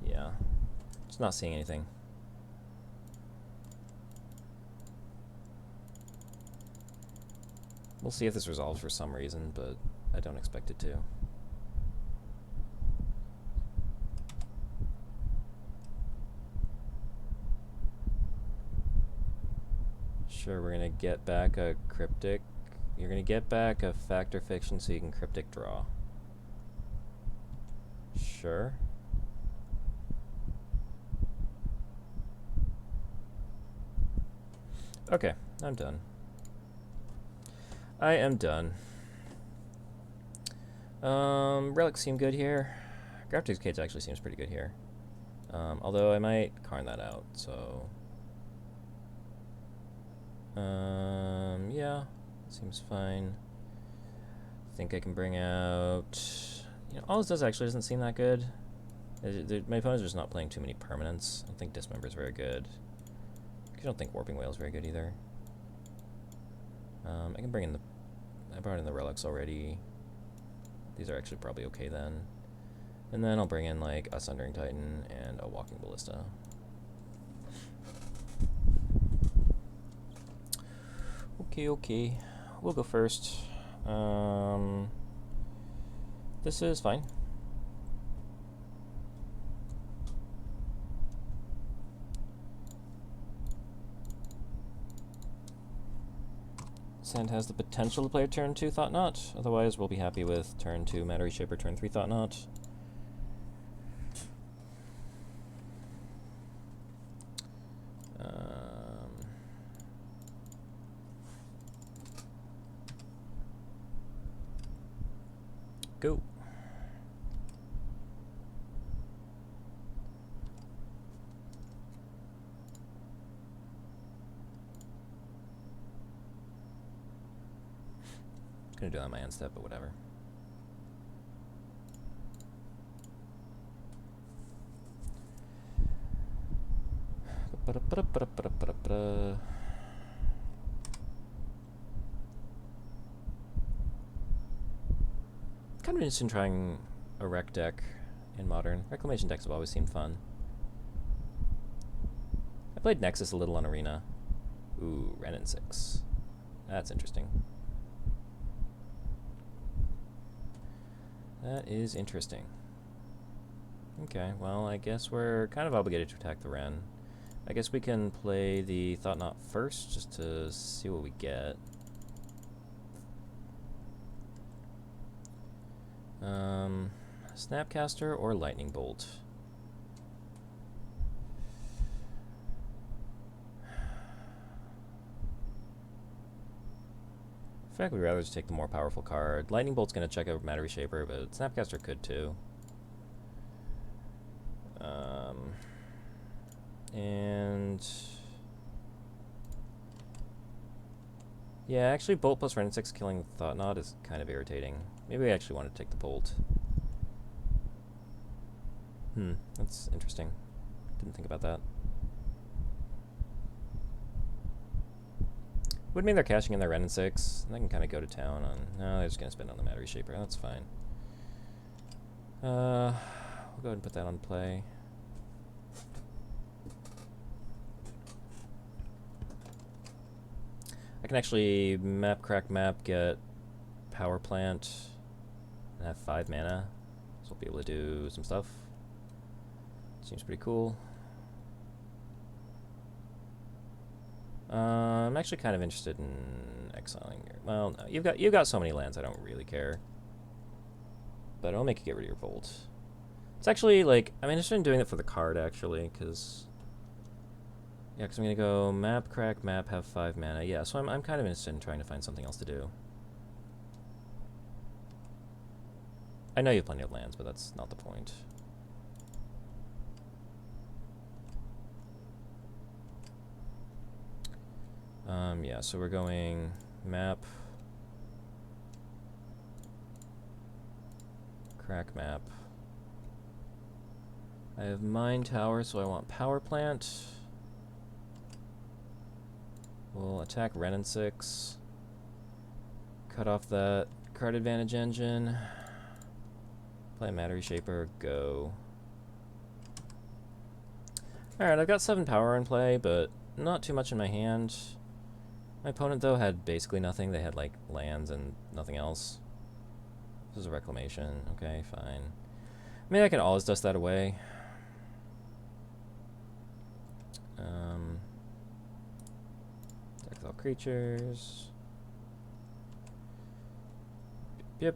yeah. Just not seeing anything. We'll see if this resolves for some reason, but I don't expect it to. Sure, we're gonna get back a Cryptic. You're gonna get back a Fact or Fiction so you can Cryptic draw. Sure. Okay, I'm done. I am done. Relics seem good here. Grafdig's Cage actually seems pretty good here. Although I might Karn that out, so... yeah, seems fine. I think I can bring out... You know, All This Does actually doesn't seem that good. My opponent's just not playing too many permanents. I don't think Dismember's very good. I don't think Warping Whale's very good either. I can bring in the... I brought in the relics already. These are actually probably okay then. And then I'll bring in like a Sundering Titan and a Walking Ballista. Okay. We'll go first. This is fine. Sand has the potential to play a turn 2 Thought Knot. Otherwise, we'll be happy with turn 2 Matter Reshaper, turn 3 Thought Knot. Go. Gonna do that on my end step, but whatever. Kind of interested in trying a rec deck in Modern. Reclamation decks have always seemed fun. I played Nexus a little on Arena. Ooh, Ren and 6. That's interesting. That is interesting. Okay, well, I guess we're kind of obligated to attack the Ren. I guess we can play the Thought Knot first, just to see what we get. Snapcaster or Lightning Bolt? In fact, we'd rather just take the more powerful card. Lightning Bolt's going to check out Matter Reshaper, but Snapcaster could too. And yeah, actually Bolt plus Ren 6 killing Thought Knot is kind of irritating. Maybe we actually want to take the Bolt. That's interesting. Didn't think about that. Would mean they're cashing in their Ren 6. They can kind of go to town on... No, they're just going to spend on the Matter Reshaper. That's fine. We'll go ahead and put that on play. I can actually map, crack, map, get power plant, and have 5 mana. So I'll be able to do some stuff. Seems pretty cool. I'm actually kind of interested in exiling your... Well, no, you've got so many lands, I don't really care. But I'll make you get rid of your Bolt. It's actually, like, I'm interested in doing it for the card, actually, because... Yeah, because I'm going to go map, crack, map, have 5 mana. Yeah, so I'm kind of interested in trying to find something else to do. I know you have plenty of lands, but that's not the point. Yeah, so we're going map, crack map. I have Mine Tower, so I want power plant. We'll attack Ren and 6. Cut off that card advantage engine. Play Matter Reshaper, go. Alright, I've got 7 power in play, but not too much in my hand. My opponent, though, had basically nothing. They had, like, lands and nothing else. This is a reclamation. Okay, fine. Maybe I can always dust that away. Attack with all creatures. Yep.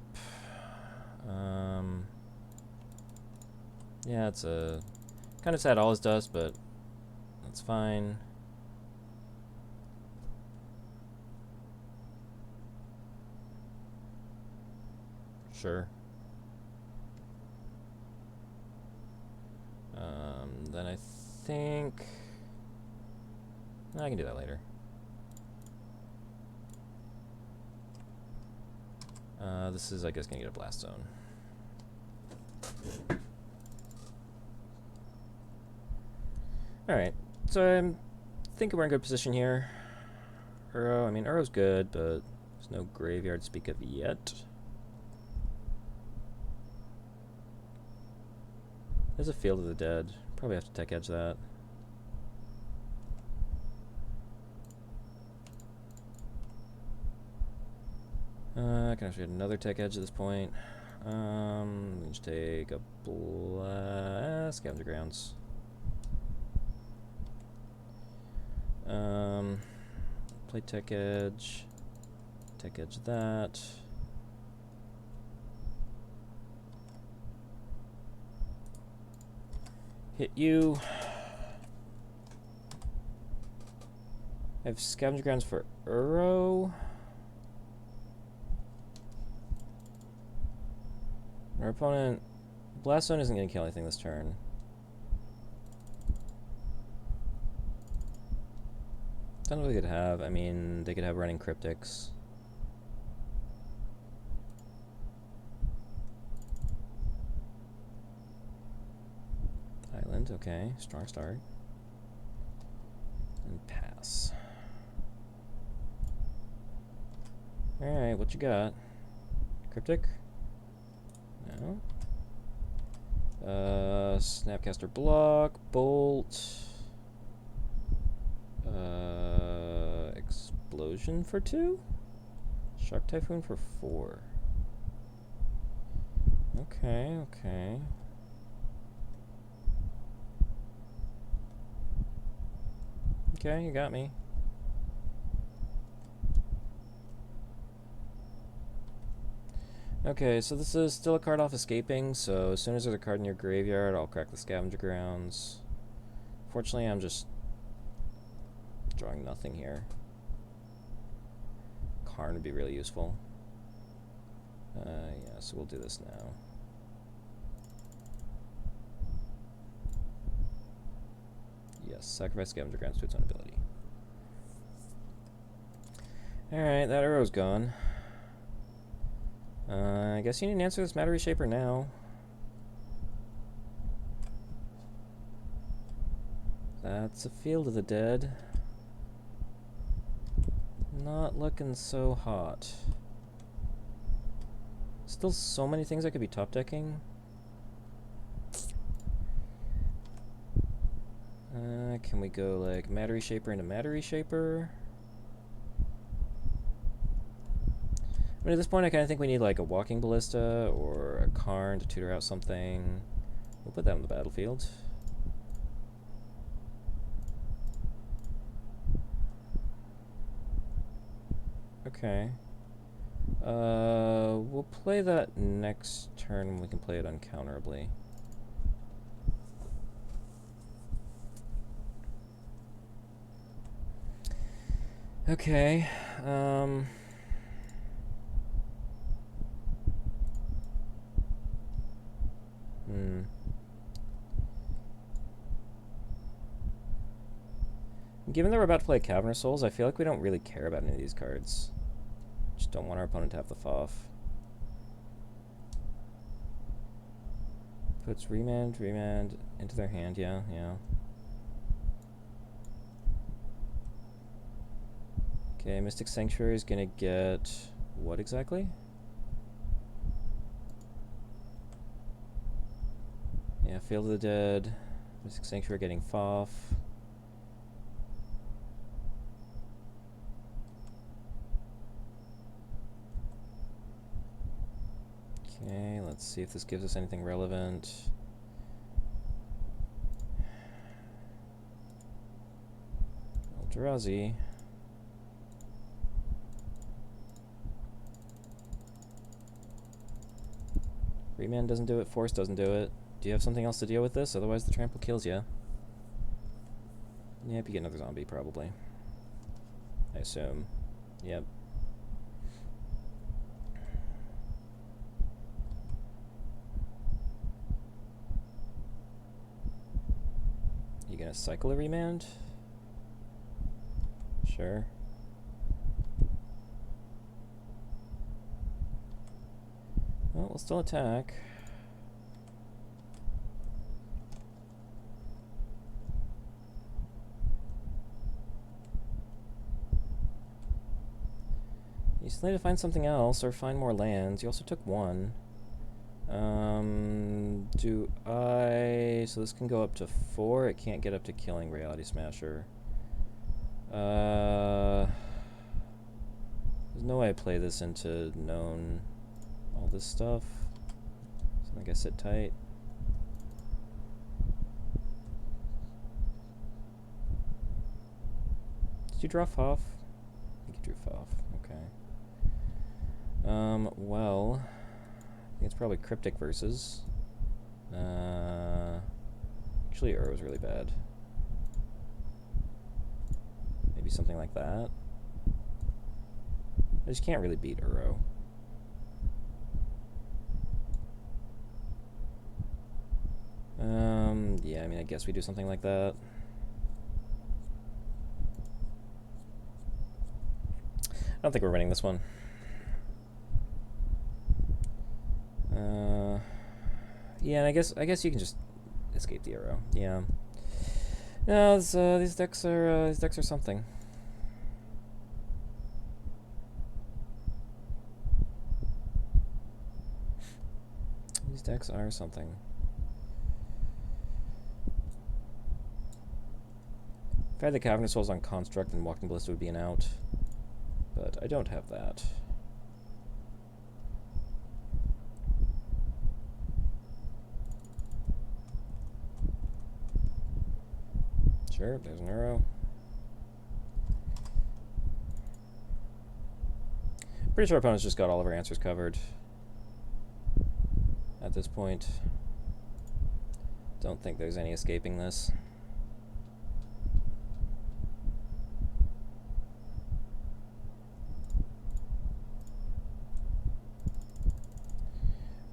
Yeah, it's a... Kind of sad always dust, but that's fine. Sure. Then I think... I can do that later. This is, I guess, going to get a Blast Zone. Alright, so I think we're in good position here. Uro, I mean, Uro's good, but there's no graveyard to speak of yet. There's a Field of the Dead. Probably have to tech edge that. I can actually get another tech edge at this point. We can just take a Scavenger Grounds. Play tech edge that. Hit you. I have Scavenger Grounds for Uro. Our opponent... Blast Zone isn't going to kill anything this turn. Don't know what they could have. I mean, they could have running Cryptics. Island, okay. Strong start. And pass. Alright, what you got? Cryptic? No. Snapcaster block, bolt. Explosion for 2? Shock Typhoon for 4. Okay, okay. Okay, you got me. Okay, so this is still a card off escaping, so as soon as there's a card in your graveyard, I'll crack the Scavenger Grounds. Fortunately, I'm just drawing nothing here. Karn would be really useful. Yeah, so we'll do this now. Yes, sacrifice Scavenger Grounds to its own ability. Alright, that arrow's gone. I guess you need to answer this Matter Reshaper now. That's a Field of the Dead. Not looking so hot. Still so many things I could be top decking. Can we go like Matter Reshaper into Matter Reshaper? I mean, at this point, I kind of think we need like a Walking Ballista or a Karn to tutor out something. We'll put that on the battlefield. Okay. We'll play that next turn when we can play it uncounterably. Okay. Given that we're about to play Cavernous Souls, I feel like we don't really care about any of these cards. Just don't want our opponent to have the FOF. Puts remand into their hand, yeah. Okay, Mystic Sanctuary is gonna get what exactly? Yeah, Field of the Dead. Mystic Sanctuary getting FOF. Okay, let's see if this gives us anything relevant. Eldrazi. Remand doesn't do it, Force doesn't do it. Do you have something else to deal with this? Otherwise the trample kills you. Yep, you get another zombie, probably. I assume. Yep. You gonna cycle a remand? Sure. Well, we'll still attack. You still need to find something else or find more lands. You also took 1. Do I... So this can go up to 4. It can't get up to killing Reality Smasher. There's no way I play this into known all this stuff. So I think I sit tight. Did you draw FOF? I think you drew FOF. Okay. Well, I think it's probably Cryptic versus. Actually, Ur was really bad. Maybe something like that. I just can't really beat Uro. Yeah, I mean, I guess we do something like that. I don't think we're winning this one. Yeah, and I guess you can just escape the arrow. Yeah. No, these decks are something. These decks are something. If I had the Cavernous Souls on Construct, then Walking Ballista would be an out. But I don't have that. Sure, there's an arrow. Pretty sure our opponent's just got all of our answers covered at this point. Don't think there's any escaping this.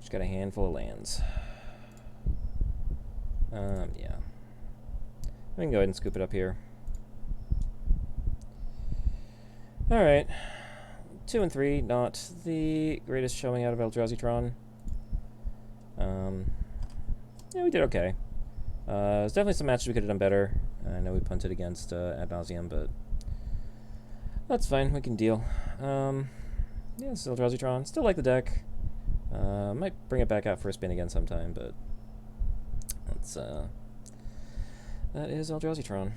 Just got a handful of lands. Yeah. We can go ahead and scoop it up here. Alright. 2 and 3, not the greatest showing out of EldraziTron. Yeah, we did okay. There's definitely some matches we could have done better. I know we punted against ad nauseum, but that's fine. We can deal. Yeah, this is EldraziTron. Still like the deck. Might bring it back out for a spin again sometime, but that's that is EldraziTron.